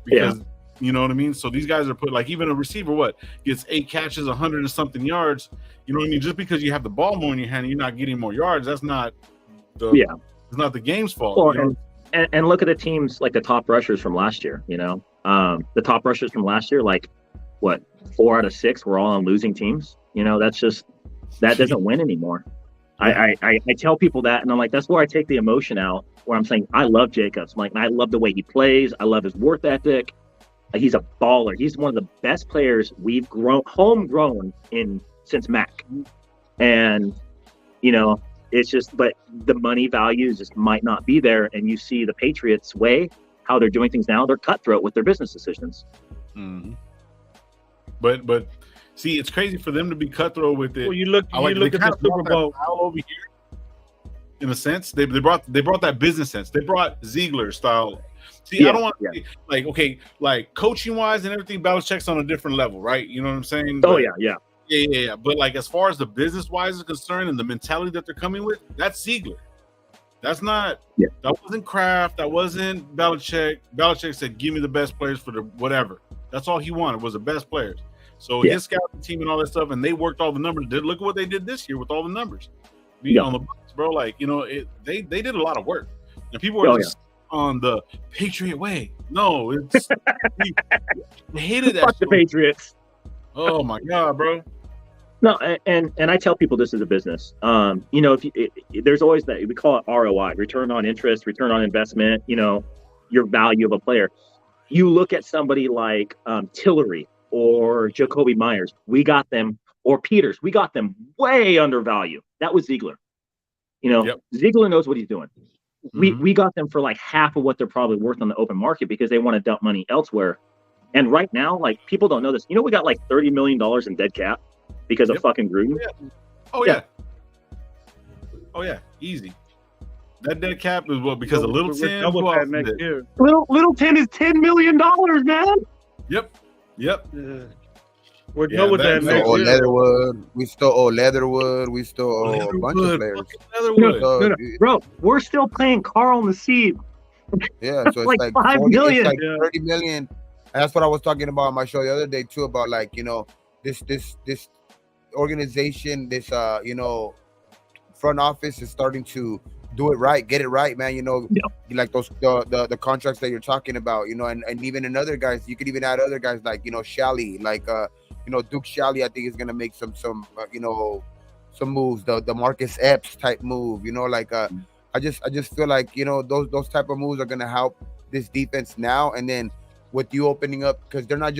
because you know what I mean. So these guys are put, like, even a receiver gets 8 catches, 100 and something yards. You know what I mean? Just because you have the ball more in your hand, and you're not getting more yards. That's not it's not the game's fault. Well, you know? and look at the teams, like the top rushers from last year. You know, the top rushers from last year, like what, 4 out of 6 were all on losing teams. You know, that doesn't win anymore. I tell people that, and I'm like, that's where I take the emotion out, where I'm saying, I love Jacobs. I'm like, I love the way he plays. I love his work ethic. He's a baller. He's one of the best players we've homegrown since Mac. And, you know, it's just, but the money values just might not be there. And you see the Patriots way, how they're doing things now, they're cutthroat with their business decisions. Mm-hmm. But see, it's crazy for them to be cutthroat with it. Well, you look at the Super Bowl over here. In a sense, they brought that business sense. They brought Ziegler style. See, I don't want to like, okay, like coaching wise and everything, Belichick's on a different level, right? You know what I'm saying? But, yeah. But like, as far as the business wise is concerned and the mentality that they're coming with, that's Ziegler. That's not. Yeah. That wasn't Kraft. That wasn't Belichick. Belichick said, "Give me the best players for the whatever." That's all he wanted, was the best players. So his scouting team and all that stuff, and they worked all the numbers. Look at what they did this year with all the numbers. On the books, bro. Like, you know, they did a lot of work, and people are just on the Patriot way. No, it's they hated that. Fuck the Patriots. Oh my god, bro. No, and I tell people this is a business. You know, there's always that, we call it ROI, return on interest, return on investment. You know, your value of a player. You look at somebody like Tillery or Jacoby Myers, we got them, or Peters, we got them way undervalued. That was Ziegler. You know, Ziegler knows what he's doing. Mm-hmm. We got them for like half of what they're probably worth on the open market because they want to dump money elsewhere. And right now, like, people don't know this. You know, we got like $30 million in dead cap because of fucking Gruden. Oh yeah, easy. That dead cap is what, because of Little Tim. Little Tim is $10 million, man. Yep. We're done with that next year. Leatherwood. We still owe Leatherwood. We still owe a bunch of players. No. Bro, we're still paying Carl Nassib. Yeah, so it's like $5 million. It's like $30 million. And that's what I was talking about on my show the other day too, about, like, you know, this organization, this you know, front office is starting to do it right, get it right, man. You know, like those the contracts that you're talking about, you know, and even in other guys, you could even add other guys like, you know, Shalley, like you know, Duke Shalley, I think is gonna make some you know, some moves, the Marcus Epps type move, you know, like I just feel like, you know, those type of moves are gonna help this defense now, and then with you opening up, because they're not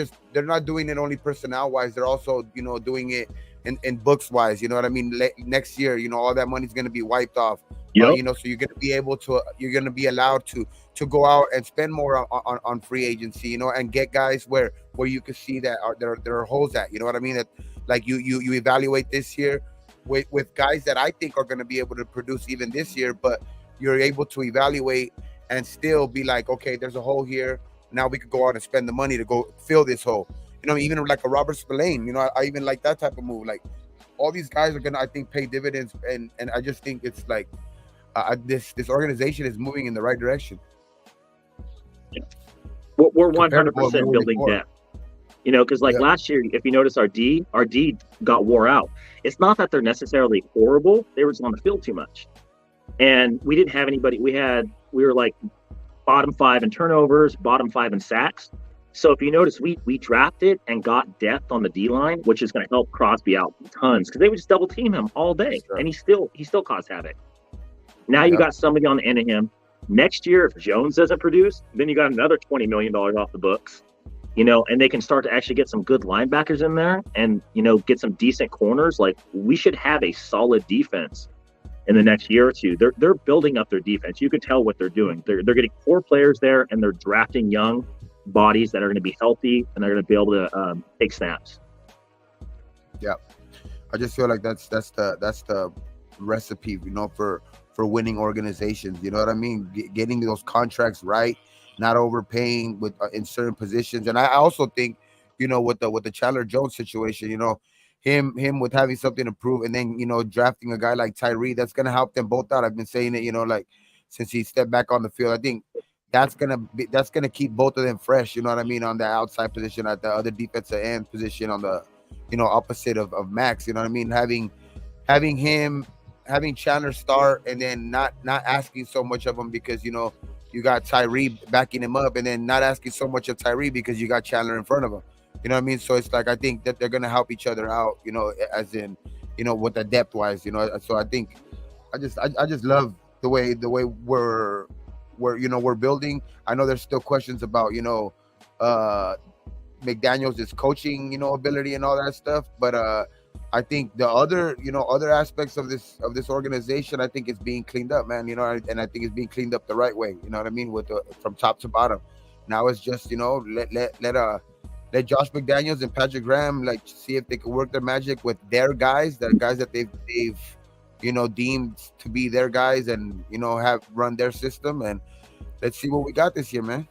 doing it only personnel wise, they're also, you know, doing it in books wise, you know what I mean? Next year, you know, all that money's going to be wiped off. You know, so you're going to be allowed to go out and spend more on free agency, you know, and get guys where you can see that there are holes at, you know what I mean? That, like, you evaluate this year with guys that I think are going to be able to produce even this year, but you're able to evaluate and still be like, okay, there's a hole here. Now we could go out and spend the money to go fill this hole. You know, even like a Robert Spillane, you know, I even like that type of move. Like, all these guys are gonna, I think, pay dividends, and I just think it's like this organization is moving in the right direction. Yeah. We're 100% building depth. You know, because like last year, if you notice, our D got wore out. It's not that they're necessarily horrible; they were just on the field too much, and we didn't have anybody. We were like bottom 5 in turnovers, bottom 5 in sacks. So if you notice, we drafted and got depth on the D line, which is going to help Crosby out tons because they would just double team him all day, Sure. and he still caused havoc. Now you got somebody on the end of him. Next year, if Jones doesn't produce, then you got another $20 million off the books, and they can start to actually get some good linebackers in there and, get some decent corners. Like, we should have a solid defense in the next year or two. They're building up their defense. You can tell what they're doing. They're getting core players there, and they're drafting young bodies that are going to be healthy and they're going to be able to take snaps. Yeah. I just feel like that's the recipe, for winning organizations. You know what I mean? Getting those contracts right, not overpaying with in certain positions. And I also think, with the Chandler Jones situation, him with having something to prove, and then drafting a guy like Tyree, that's gonna help them both out. I've been saying it, like since he stepped back on the field. I think that's gonna keep both of them fresh. You know what I mean? On the outside position, at the other defensive end position, on the opposite of Max. You know what I mean? Having Chandler start, and then not asking so much of him because you got Tyree backing him up, and then not asking so much of Tyree because you got Chandler in front of him. You know what I mean? So it's like I think that they're gonna help each other out. As in with the depth wise. So I think I just love the way we're building. I know there's still questions about McDaniels' coaching ability and all that stuff, but I think the other aspects of this organization, I think it's being cleaned up, man. And I think it's being cleaned up the right way. You know what I mean? From top to bottom. Now it's just let Josh McDaniels and Patrick Graham see if they can work their magic with their guys, the guys that they've deemed to be their guys, and have run their system, and let's see what we got this year, man.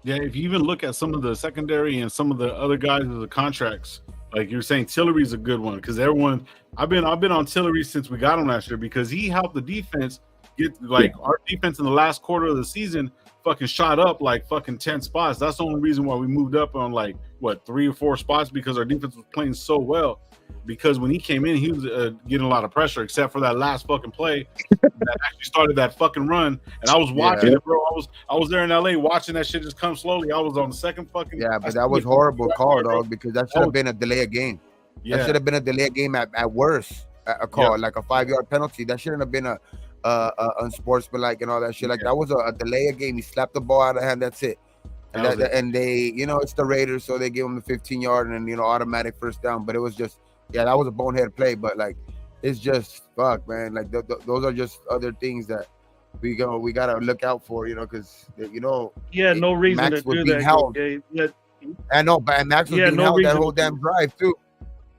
Yeah, if you even look at some of the secondary and some of the other guys with the contracts, like you're saying, Tillery's a good one because everyone. I've been on Tillery since we got him last year because he helped the defense get our defense in the last quarter of the season fucking shot up fucking 10 spots. That's the only reason why we moved up on 3 or 4 spots, because our defense was playing so well. Because when he came in, he was getting a lot of pressure, except for that last fucking play that actually started that fucking run. And I was watching it, bro. I was there in LA watching that shit just come slowly. I was on the second fucking. Yeah, but that was horrible call, dog, because that should have been a delay of game. Yeah. That should have been a delay of game at worst. A call, like a 5-yard penalty. That shouldn't have been a unsportsmanlike and all that shit. That was a delay of game. He slapped the ball out of hand. That's it. And they, it's the Raiders, so they give him the 15-yard and automatic first down. But it was just, that was a bonehead play. But it's just fuck, man. Those are just other things that we gotta look out for, because no reason Max to do that. I know, but Max was being held that whole damn drive too.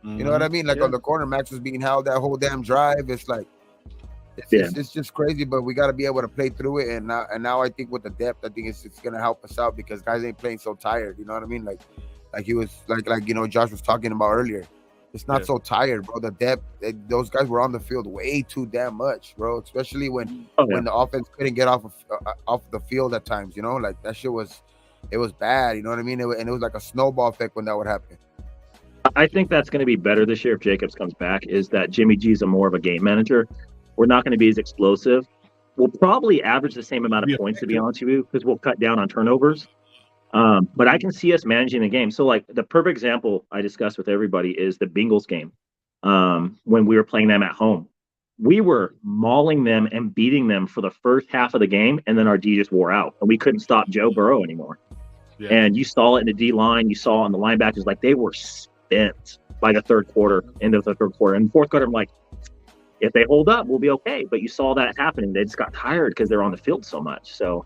You know what I mean? On the corner, Max was being held that whole damn drive. It's it's just crazy, but we got to be able to play through it. And now I think with the depth, I think it's going to help us out because guys ain't playing so tired. You know what I mean? Like he was Josh was talking about earlier. It's not so tired, bro. The depth, those guys were on the field way too damn much, bro. Especially when the offense couldn't get off the field at times. That shit was bad. You know what I mean? And it was like a snowball effect when that would happen. I think that's going to be better this year if Jacobs comes back. Is that Jimmy G's more of a game manager? We're not going to be as explosive. We'll probably average the same amount of points, to be honest with you, because we'll cut down on turnovers. But I can see us managing the game. So, the perfect example I discussed with everybody is the Bengals game when we were playing them at home. We were mauling them and beating them for the first half of the game, and then our D just wore out, and we couldn't stop Joe Burrow anymore. Yeah. And you saw it in the D line. You saw it on the linebackers. They were spent by the third quarter, end of the third quarter. And the fourth quarter, I'm like, if they hold up, we'll be okay. But you saw that happening. They just got tired because they're on the field so much. So,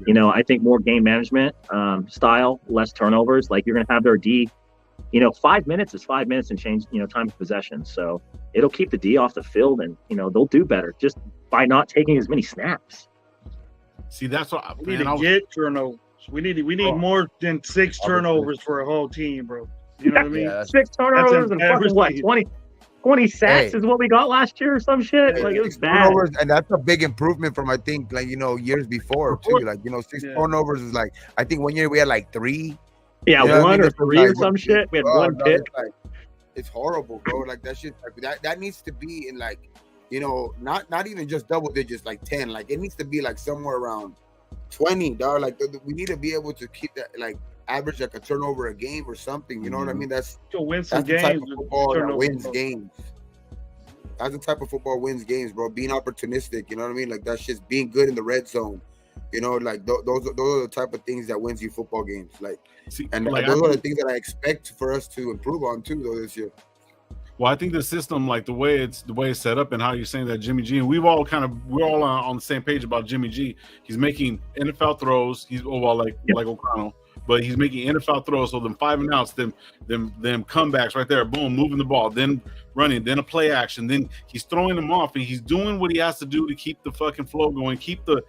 I think more game management style, less turnovers. You're going to have their D, 5 minutes is 5 minutes and change, time of possession. So it'll keep the D off the field and, they'll do better just by not taking as many snaps. See, that's what we need to get turnovers. We need more than 6 turnovers for a whole team, bro. You know what I mean? Yeah. 6 turnovers and fucking what, 20 sacks is what we got last year or some shit. It was bad. And that's a big improvement from, I think, years before, too. 6 turnovers is I think one year we had 3. Yeah, 1 or 3 or some shit. We had 1 pick. It's horrible, bro. That shit, that needs to be in not even just double digits, 10. It needs to be somewhere around 20, dog. We need to be able to keep that, average like a turnover a game or something. You know what I mean? That's to win some the type games. of football that wins goals. games. That's the type of football wins games, bro. Being opportunistic, you know what I mean? Like that's just being good in the red zone. You know, like those are the type of things that wins you football games. Like, like, those are the things that I expect for us to improve on too, though, this year. Well, I think the system, like the way it's set up, and how you're saying that Jimmy G, and we're all on the same page about Jimmy G. He's making NFL throws. He's like O'Connell, but he's making NFL throws. So them 5 and outs, them comebacks right there, boom, moving the ball, then running, then a play action, then he's throwing them off, and he's doing what he has to do to keep the fucking flow going, keep the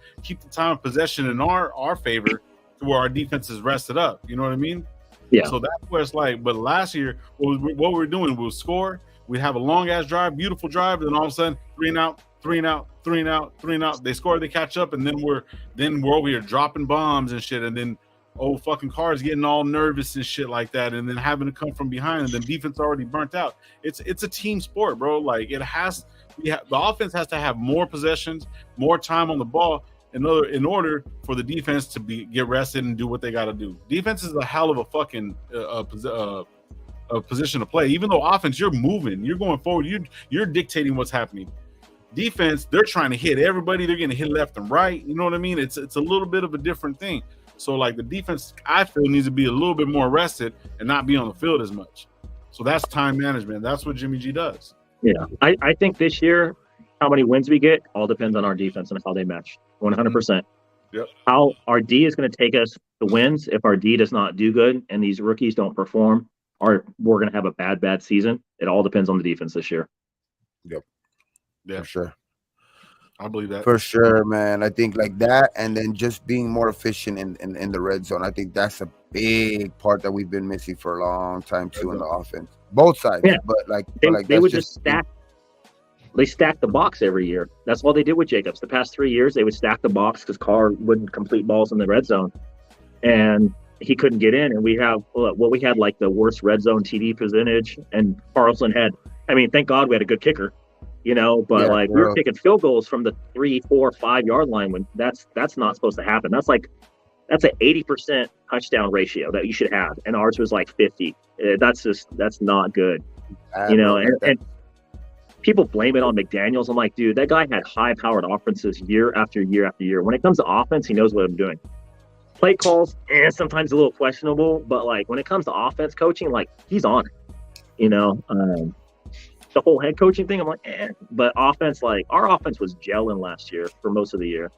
time of possession in our favor, to where our defense is rested up. You know what I mean? Yeah. So that's what it's like. But last year, what we were doing, we'll score, we'd have a long ass drive, beautiful drive, then all of a sudden 3 and out, 3 and out, 3 and out, 3 and out. They score, they catch up, and then we're over here dropping bombs and shit, and then fucking cars getting all nervous and shit like that, and then having to come from behind, and then defense already burnt out. It's a team sport, bro. Like the offense has to have more possessions, more time on the ball, in order for the defense to get rested and do what they got to do. Defense is a hell of a fucking a position to play. Even though offense, you're moving, you're going forward, you're dictating what's happening. Defense, they're trying to hit everybody. They're getting hit left and right. You know what I mean? It's a little bit of a different thing. So like the defense, I feel, needs to be a little bit more rested and not be on the field as much. So that's time management. That's what Jimmy G does. Yeah, I think this year, how many wins we get all depends on our defense and how they match. 100%. Yep. How our D is going to take us to wins. If our D does not do good and these rookies don't perform, we're going to have a bad season. It all depends on the defense this year. Yep. Yeah, for sure. I believe that. For sure, man. I think like that, and then just being more efficient in the red zone. I think that's a big part that we've been missing for a long time too in the offense. Both sides. Yeah. But they would just stack. They stacked the box every year. That's all they did with Jacobs. The past 3 years, they would stack the box because Carr wouldn't complete balls in the red zone, and he couldn't get in. And we had like the worst red zone TD percentage, and Carlson had. I mean, thank God we had a good kicker, you know. But we were taking field goals from the 3, 4, 5 yard line when that's not supposed to happen. That's an 80% touchdown ratio that you should have, and ours was like 50. That's not good, you know. And people blame it on McDaniels. I'm like, dude, that guy had high-powered offenses year after year after year. When it comes to offense, he knows what I'm doing. Play calls, sometimes a little questionable, but like when it comes to offense coaching, like he's on it. You know, the whole head coaching thing, I'm like, But offense, like our offense was gelling last year for most of the year.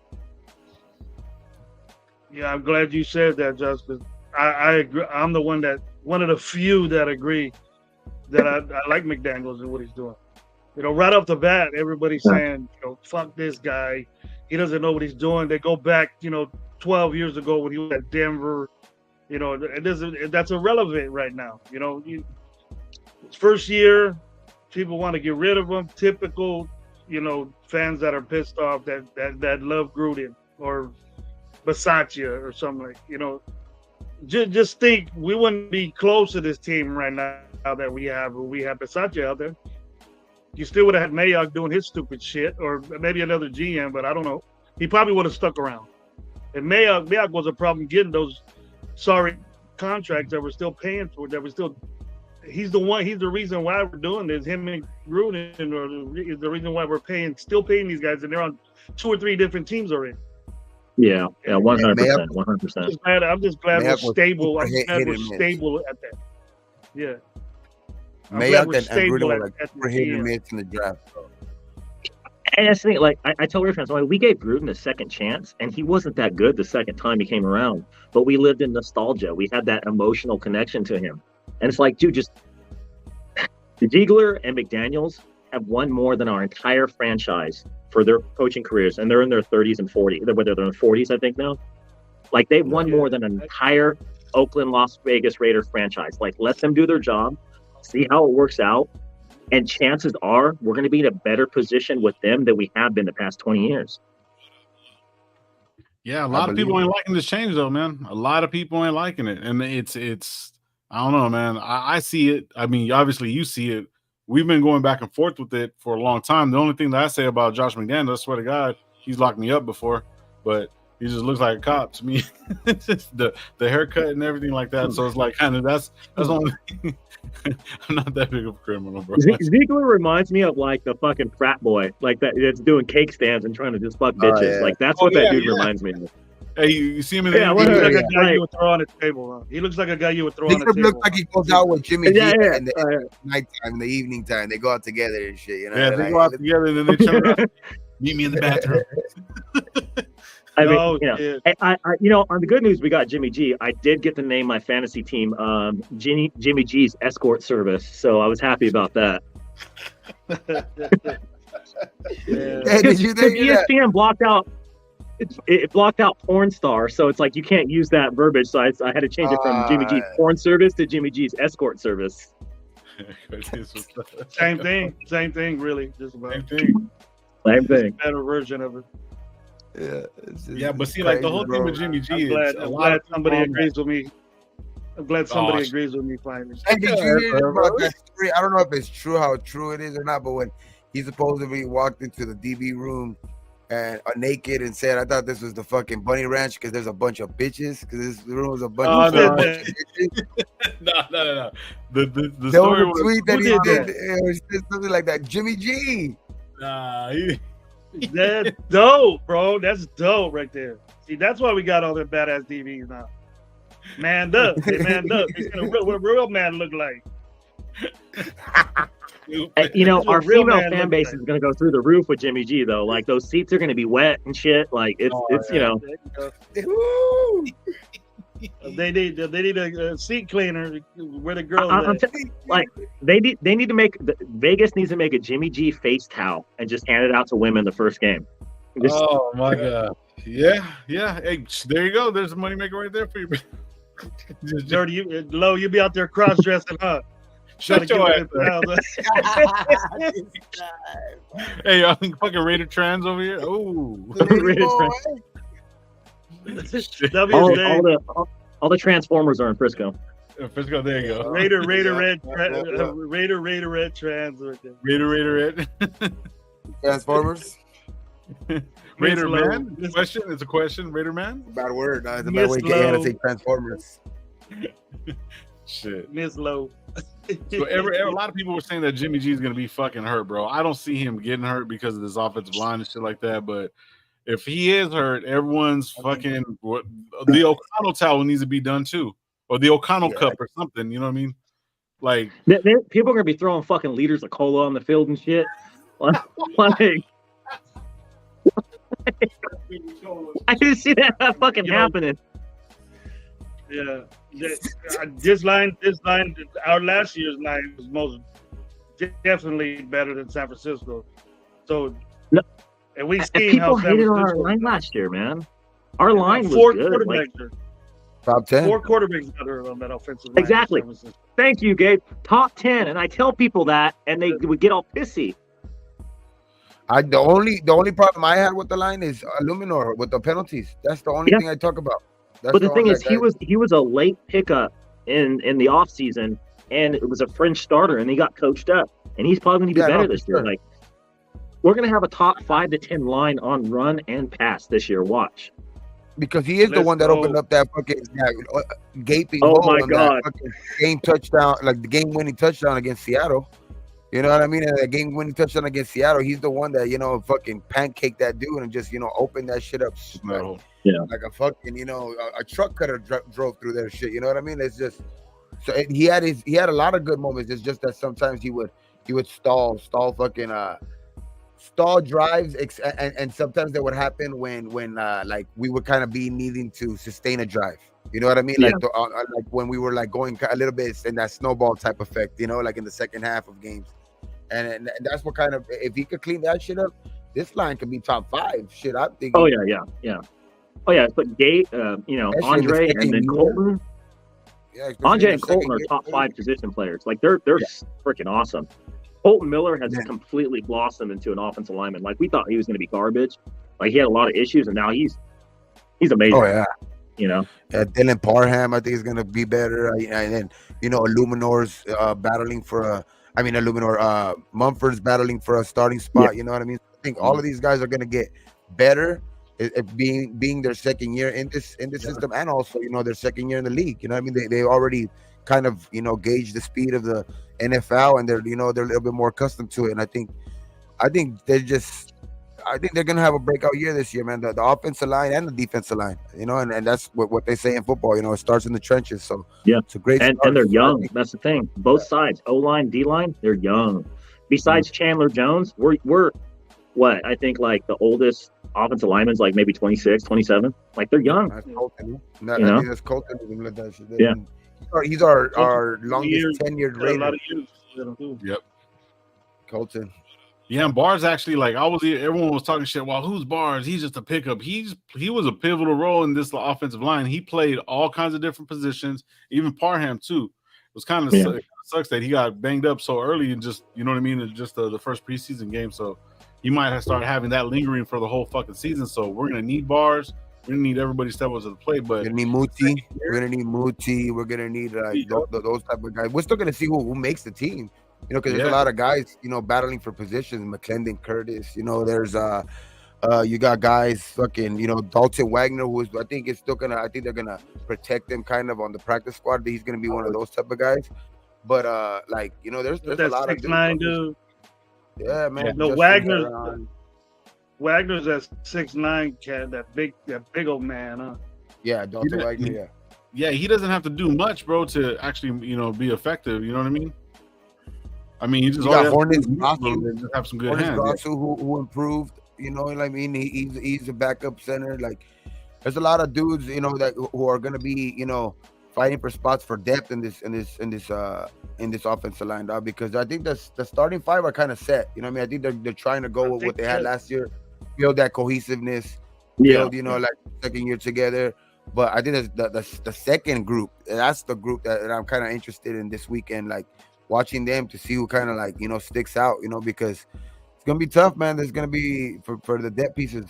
Yeah, I'm glad you said that, Justin. I agree. I'm one of the few that agree that I like McDaniels and what he's doing. You know, right off the bat, everybody's saying, you know, fuck this guy. He doesn't know what he's doing. They go back, 12 years ago when he was at Denver. You know, that's irrelevant right now. You know, his first year, people want to get rid of him. Typical, fans that are pissed off that love Gruden or Bisaccia or something like, just think we wouldn't be close to this team right now that we have Bisaccia out there. You still would have had Mayock doing his stupid shit, or maybe another GM, but I don't know. He probably would have stuck around. And Mayock was a problem getting those sorry contracts that we're still paying for. He's the reason why we're doing this. Him and Gruden is the reason why we're still paying these guys, and they're on 2 or 3 different teams already. Yeah, 100%, 100%. I'm just glad we're stable. I'm glad we're stable at that. Yeah. Mayock and Gruden were like hit and miss in the draft. And that's the thing, like I tell Raiders fans, we gave Gruden a second chance, and he wasn't that good the second time he came around. But we lived in nostalgia. We had that emotional connection to him. And it's like, dude, just Ziegler and McDaniels have won more than our entire franchise for their coaching careers, and they're in their 30s and 40s. They're in their 40s, I think now. Like they've won more than an entire Oakland, Las Vegas Raiders franchise. Like let them do their job. See how it works out, and chances are we're going to be in a better position with them than we have been the past 20 years. Yeah, a lot of people ain't liking this change, though, man. A lot of people ain't liking it, and it's. I don't know, man. I see it. I mean, obviously, you see it. We've been going back and forth with it for a long time. The only thing that I say about Josh McDaniels, I swear to God, he's locked me up before. But he just looks like a cop to me. It's just the haircut and everything like that. So it's like kind of that's only. I'm not that big of a criminal, bro. Ziegler reminds me of like the fucking frat boy, like that's doing cake stands and trying to just fuck bitches. Like that's what that dude reminds me of. Hey, you see him in the he looks like a guy you would throw on a table. Huh? He looks like a guy you would throw on a table. He looks like he goes out with Jimmy G in the nighttime, in the evening time. They go out together and shit. You know? Yeah, they go out together and then they turn around. Meet me in the bathroom. I mean, on the good news, we got Jimmy G. I did get to name my fantasy team Jimmy G's escort service, so I was happy about that. Hey, did you think ESPN blocked out? It blocked out porn star, so it's like you can't use that verbiage. So I had to change it from Jimmy G's porn service to Jimmy G's escort service. Same thing, really. Just about. Same thing. Better version of it. Yeah, but see, like the whole thing with Jimmy G I'm glad somebody agrees with me. I'm glad somebody agrees with me finally. Hey, did you hear about that story? I don't know if it's true, how true it is or not, but when he supposedly walked into the DB room and naked and said, "I thought this was the fucking Bunny Ranch because there's a bunch of bitches." Because this room was a bunch of bitches. No. The story was a tweet that he did. It was something like that. Jimmy G. That's dope, bro. That's dope right there. See, that's why we got all the badass DBs now. Manned up. They manned up. He's gonna what a real man look like. Our female fan base is going to go through the roof with Jimmy G, though. Like, those seats are going to be wet and shit. Like, it's They need a seat cleaner where the girl they need to make Vegas needs to make a Jimmy G face towel and just hand it out to women the first game. Oh my god. Yeah. Hey, there you go. There's a moneymaker right there for you. Dirty, you be out there cross dressing, huh? Shut your ass up. Hey, I'm fucking Raider Trans over here. Oh, all the Transformers are in Frisco. Frisco, there you go. Raider Red Trans. Raider Red. Transformers. Raider Man? Question? It's a question. Raider Man? Bad word. It's a bad way to say Transformers. Shit. Miss Low. So a lot of people were saying that Jimmy G is going to be fucking hurt, bro. I don't see him getting hurt because of this offensive line and shit like that. But if he is hurt, everyone's fucking the O'Connell towel needs to be done too, or the O'Connell cup or something. You know what I mean? Like people are going to be throwing fucking liters of cola on the field and shit. Like, I didn't see that fucking happening. Yeah, this line, our last year's line was most definitely better than San Francisco. So, and we seen how San Francisco hated our line last year, man. Our line was good. Like, top 10. 4 quarterbacks better on that offensive line. Exactly. Thank you, Gabe. Top 10, and I tell people that, and they would get all pissy. The only problem I had with the line is Illuminor with the penalties. That's the only thing I talk about. But the thing is, he was a late pickup in the offseason, and it was a fringe starter, and he got coached up, and he's probably going to be better this year. Like, we're going to have a top 5 to 10 line on run and pass this year. Watch, because he is the one that opened up that fucking gaping hole on that fucking game touchdown, like the game-winning touchdown against Seattle. You know what I mean? And that game-winning touchdown against Seattle, he's the one that fucking pancaked that dude and just opened that shit up. Like a fucking a truck could have drove through their shit. You know what I mean? It's just so he had a lot of good moments. It's just that sometimes he would stall drives, and sometimes that would happen when like we would kind of be needing to sustain a drive. You know what I mean? Like like when we were like going a little bit in that snowball type effect. Like in the second half of games, and that's what kind of, if he could clean that shit up, this line could be top 5. Shit, I'm thinking. Oh yeah. Oh yeah, but Gate, Andre and then Colton. Yeah, Andre and Colton are top 5 position players. Like they're freaking awesome. Colton Miller has completely blossomed into an offensive lineman. Like we thought he was going to be garbage. Like he had a lot of issues, and now he's amazing. Oh yeah. Dylan Parham, I think is going to be better. And then Illuminor's battling for Mumford's battling for a starting spot. You know what I mean? I think all of these guys are going to get better. it being their second year in this system, and also their second year in the league. You know what I mean? They already kind of gauge the speed of the NFL, and they're they're a little bit more accustomed to it. And I think they're gonna have a breakout year this year, man. The offensive line and the defensive line, and that's what they say in football. It starts in the trenches. So yeah, it's a great and they're young. That's the thing. Both sides, O line, D line, they're young. Besides Chandler Jones, we're what I think like the oldest offensive lineman's like maybe 26, 27. Like they're young. That's Colton. I You know? think that's Colton. Yeah. He's our longest tenured A lot Raider. of years. Yep. Colton. Yeah, and Barnes actually, like everyone was talking shit. Well, who's Barnes? He's just a pickup. He was a pivotal role in this offensive line. He played all kinds of different positions, even Parham too. It was kind of sucks that he got banged up so early and just in just the first preseason game. So he might have started having that lingering for the whole fucking season. So we're gonna need Bars. We're gonna need everybody to step up to the plate. But We're gonna need Muti. We're gonna need those type of guys. We're still gonna see who makes the team. Because there's a lot of guys, battling for positions. McClendon, Curtis. There's you got guys fucking, Dalton Wagner, who is I think they're gonna protect him kind of on the practice squad. He's gonna be one of those type of guys. But there's a lot of 6'9" dude. Yeah, man. No, Wagner's that 6'9" cat, that big old man, huh? Yeah, Dalton Wagner. Yeah, he doesn't have to do much, bro, to actually be effective. You know what I mean? He just got Hornets just have some good hands. Who improved. You know what I mean? He's a backup center. Like, there's a lot of dudes, who are gonna be, fighting for spots for depth in this offensive line, dog. Because I think the starting five are kind of set. You know what I mean? I think they're trying to go with what they had last year, build that cohesiveness, build like second year together. But I think the second group, that's the group that I'm kind of interested in this weekend, like watching them to see who kind of like sticks out, because it's gonna be tough, man. There's gonna be for the depth pieces.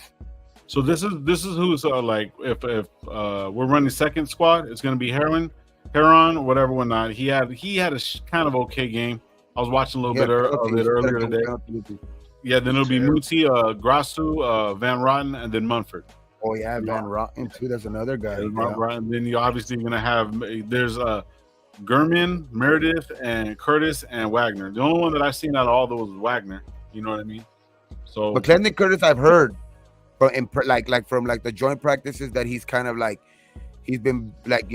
So this is who's like if we're running second squad, it's gonna be Heron, whatever, whatnot. He had a kind of okay game. I was watching a little bit of it earlier today. Yeah, then it'll be Muti, Grasu, Van Rotten, and then Munford. Oh yeah, Van Rotten too. That's another guy. And then you're obviously gonna have there's Gurman, Meredith, and Curtis and Wagner. The only one that I've seen out of all those is Wagner. You know what I mean? So McClendon Curtis, I've heard from the joint practices that he's kind of like he's been like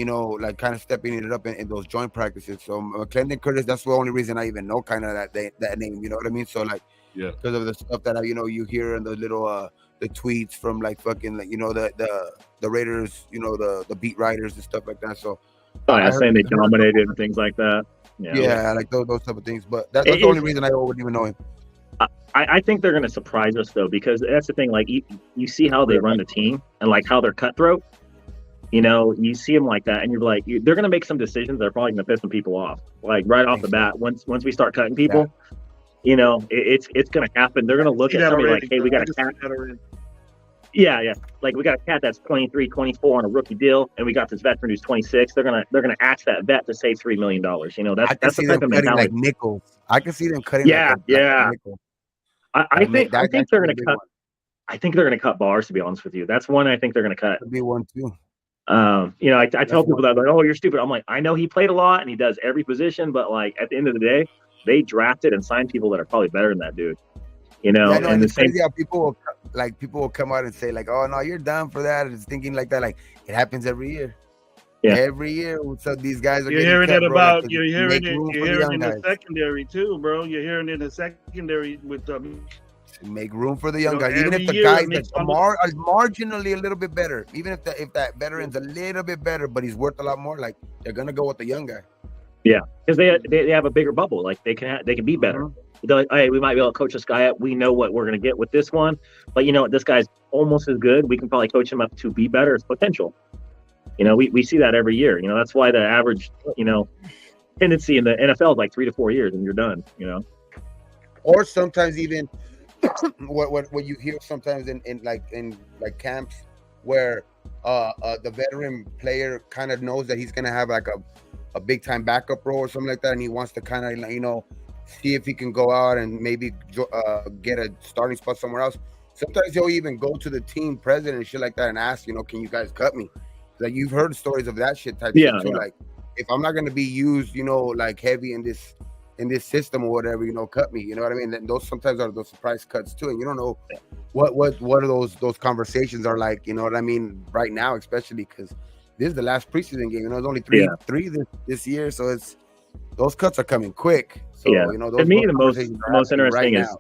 kind of stepping it up in those joint practices. So McClendon Curtis, that's the only reason I even know kind of that name. You know what I mean? So like because of the stuff that you hear in the little the tweets from like fucking like the Raiders, the beat writers and stuff like that. So. Saying they dominated and things like that. Yeah, like those type of things. But that's the only reason I wouldn't even know him. I think they're going to surprise us though, because that's the thing. Like you see how they run the team and like how they're cutthroat. You see them like that, and you're like, they're going to make some decisions that are probably going to piss some people off. Like right off the bat, once we start cutting people, it's going to happen. They're going to look at somebody like, hey, we got a cat. Yeah. Like we got a cat that's 23, 24 on a rookie deal, and we got this veteran who's 26. They're gonna ask that vet to save $3 million. That's the type of mentality. Like nickels. I can see them cutting. Yeah. I think they're gonna cut. I think they're gonna cut Bars. To be honest with you, that's one I think they're gonna cut. Could be one too. I tell people that like, oh, you're stupid. I'm like, I know he played a lot and he does every position, but like at the end of the day, they drafted and signed people that are probably better than that dude. And the same. How people will come out and say like, "Oh no, you're down for that." It's thinking like that. Like it happens every year. Yeah. Every year. So these guys are. You're hearing it about. You're hearing it. You're hearing in the secondary too, bro. You're hearing it in the secondary with make room for the young guys. Even if the guy is marginally a little bit better, even if that veteran's a little bit better, but he's worth a lot more, like they're gonna go with the young guy. Yeah, because they have a bigger bubble. Like they can be better. They're like, hey, we might be able to coach this guy up. We know what we're going to get with this one. But this guy's almost as good. We can probably coach him up to be better. It's potential. We see that every year. That's why the average, tendency in the NFL is like 3 to 4 years and you're done, Or sometimes even what you hear sometimes in camps where the veteran player kind of knows that he's going to have like a big time backup role or something like that. And he wants to kind of, see if he can go out and maybe get a starting spot somewhere else. sometimes he'll even go to the team president and shit like that and ask, can you guys cut me? Like you've heard stories of that shit type shit too. Like if I'm not gonna be used, like heavy in this system or whatever, cut me. You know what I mean? And those sometimes are those surprise cuts too, and you don't know what are those conversations are like. You know what I mean? Right now, especially because this is the last preseason game. There's only three this year, so those cuts are coming quick. So to me, the most interesting is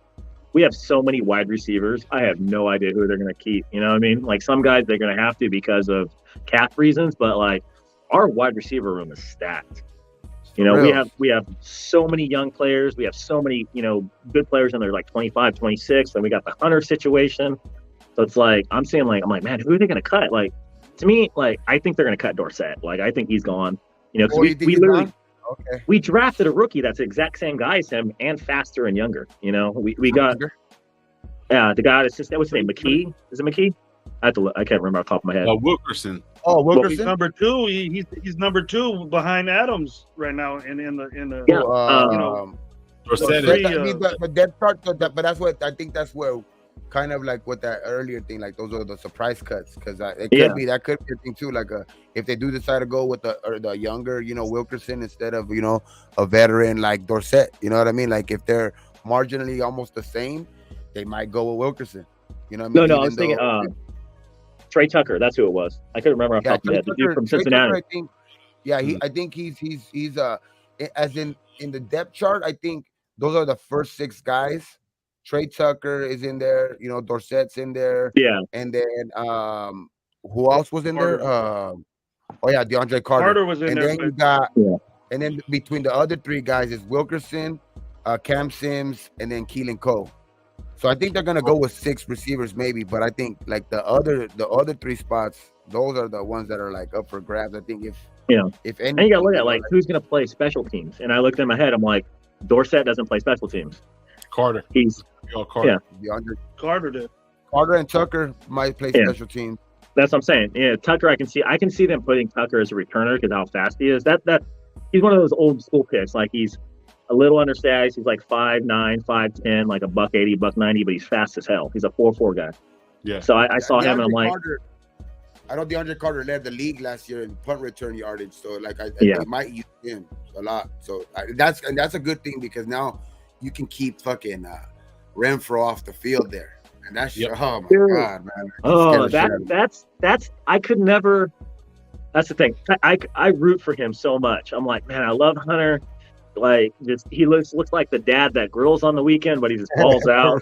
we have so many wide receivers. I have no idea who they're going to keep. You know what I mean? Like some guys they're going to have to because of cap reasons, but like our wide receiver room is stacked. We have so many young players. We have so many, good players, and they're like 25, 26. And we got the Hunter situation. So it's like I'm like, man, who are they going to cut? Like to me, like I think they're going to cut Dorsett. Like I think he's gone. Because we literally we drafted a rookie that's the exact same guy as him and faster and younger. We got the guy that's just what's his name? McKee? Is it McKee? I can't remember off the top of my head. Wilkerson. Oh, Wilkerson. He's number 2. He's number 2 behind Adams right now in the but that part, but that's what I think. That's where kind of like what that earlier thing, like those are the surprise cuts, because it could be that could be a thing too. Like if they do decide to go with the younger, Wilkerson instead of a veteran like Dorsett. You know what I mean? Like if they're marginally almost the same, they might go with Wilkerson. You know what I mean? No, I was thinking Trey Tucker. That's who it was. I couldn't remember off the top of my head. The dude from Cincinnati. Tucker, I think he's as in the depth chart. I think those are the first 6 guys. Trey Tucker is in there. Dorsett's in there. Yeah. And then who else was in there? DeAndre Carter. Carter was in there. And then you got and then between the other 3 guys is Wilkerson, Cam Sims, and then Keelan Cole. So I think they're gonna go with 6 receivers maybe, but I think like the other 3 spots, those are the ones that are like up for grabs. I think if any, and you gotta look at like who's gonna play special teams. And I looked in my head, I'm like, Dorsett doesn't play special teams. Carter. Carter. Carter did. Carter and Tucker might play special teams. That's what I'm saying. Yeah, Tucker, I can see them putting Tucker as a returner because how fast he is. That he's one of those old school picks. Like he's a little undersized. He's like 5'9", 5'10", like a $180, $190, but he's fast as hell. He's a 4.4 guy. Yeah. So I saw him and I'm like, I know DeAndre Carter led the league last year in punt return yardage. So like I might use him a lot. So that's a good thing because now you can keep fucking Renfro off the field there. And that's oh my God, man. Oh, that's I could never. That's the thing. I root for him so much. I'm like, man, I love Hunter. Like, he looks like the dad that grills on the weekend, but he just balls out.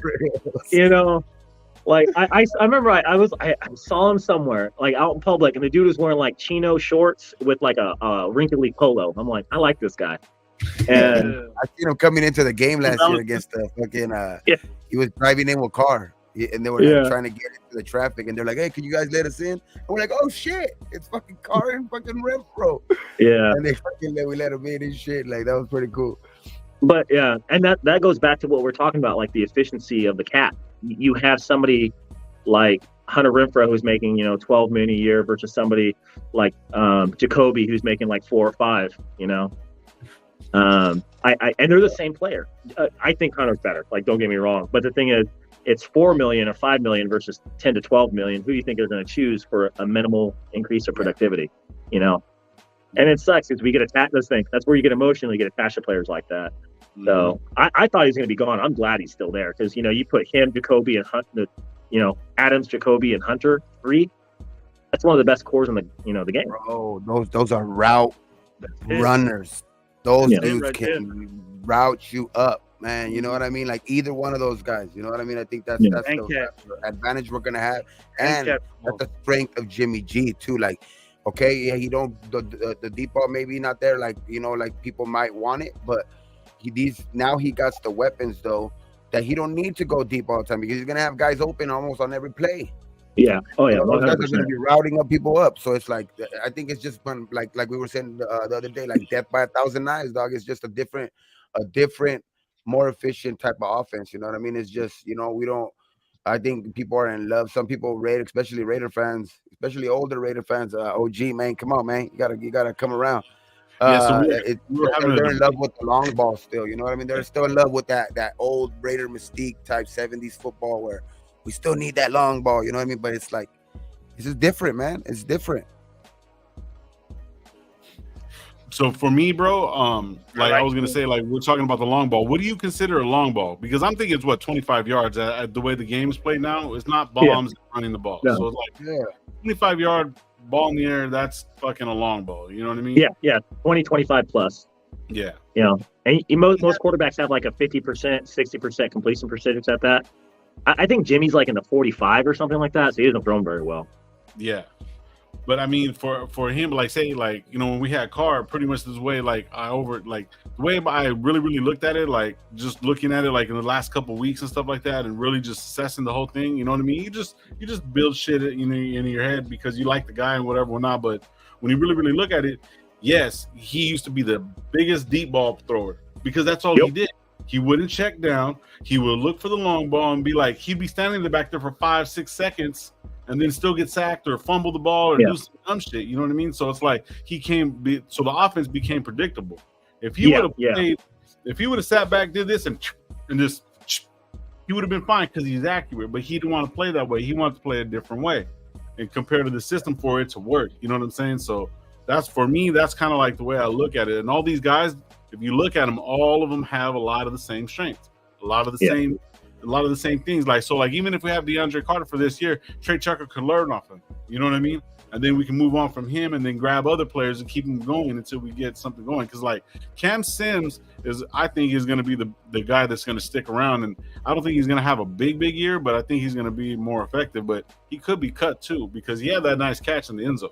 Like I remember I saw him somewhere like out in public, and the dude was wearing like chino shorts with like a wrinkly polo. I'm like, I like this guy. And I seen him coming into the game last year against the fucking. He was driving in with a car. And they were trying to get into the traffic, and they're like, "Hey, can you guys let us in?" And we're like, "Oh shit, it's fucking Carr and fucking Renfro." Yeah, and we let him in and shit. Like that was pretty cool. But and that goes back to what we're talking about, like the efficiency of the cap. You have somebody like Hunter Renfro who's making $12 million a year versus somebody like Jacoby who's making like 4 or 5. And they're the same player. I think Hunter's better. Like, don't get me wrong, but the thing is, it's $4 million or $5 million versus $10 to $12 million. Who do you think they're going to choose for a minimal increase of productivity? And it sucks because we get attached. That's where you get emotionally get attached to players like that. Mm-hmm. So I thought he was going to be gone. I'm glad he's still there because you put him, Jacoby, and Hunter. Adams, Jacoby, and Hunter 3. That's one of the best cores in the game. Oh, those are route runners. Those dudes can route you up. Man, you know what I mean? Like either one of those guys, you know what I mean? I think that's the advantage we're gonna have, and that's the strength of Jimmy G too. Like, okay, he don't the deep ball maybe not there, like like people might want it, but he got the weapons though that he don't need to go deep all the time because he's gonna have guys open almost on every play. Yeah. Oh yeah. Those guys are gonna be routing up people up. So it's like I think it's just fun. Like we were saying the other day, like death by 1,000 knives, dog. It's just a different. More efficient type of offense, you know what I mean? It's just, we don't. I think people are in love. Some people especially Raider fans, especially older Raider fans. OG, man, come on, man, you gotta come around. They're in love with the long ball still. You know what I mean? They're still in love with that old Raider mystique type 70s football where we still need that long ball. You know what I mean? But it's like, it's just different, man. It's different. So for me, bro, like I was gonna say, like we're talking about the long ball. What do you consider a long ball? Because I'm thinking it's what 25 yards. At the way the game is played now, it's not bombs running the ball. No. So it's like 25-yard ball in the air. That's fucking a long ball. You know what I mean? Yeah, 20, 25 plus. Yeah. You know, and most quarterbacks have like a 50%, 60% completion percentage at that. I think Jimmy's like in the 45 or something like that, so he doesn't throw them very well. Yeah. But I mean, for him, like say, like, you know, when we had Carr, pretty much this way, like the way I really looked at it, like just looking at it, like in the last couple of weeks and stuff like that, and really just assessing the whole thing. You know what I mean? You just build shit in your head because you like the guy and whatever or not. But when you really look at it, yes, he used to be the biggest deep ball thrower because that's all he did. He wouldn't check down. He would look for the long ball and be like, he'd be standing in the back there for 5-6 seconds. And then still get sacked or fumble the ball or do some dumb shit. You know what I mean? So it's like so the offense became predictable. If he would have played, if he would have sat back, did this and just, he would have been fine because he's accurate. But he didn't want to play that way. He wanted to play a different way and compare to the system for it to work. You know what I'm saying? So that's, for me, that's kind of like the way I look at it. And all these guys, if you look at them, all of them have a lot of the same strengths, a lot of the same things. Like, so like, even if we have DeAndre Carter for this year, Trey Tucker could learn off him. You know what I mean? And then we can move on from him and then grab other players and keep them going until we get something going. Because like Cam Sims I think is going to be the guy that's going to stick around. And I don't think he's going to have a big year, but I think he's going to be more effective. But he could be cut too because he had that nice catch in the end zone.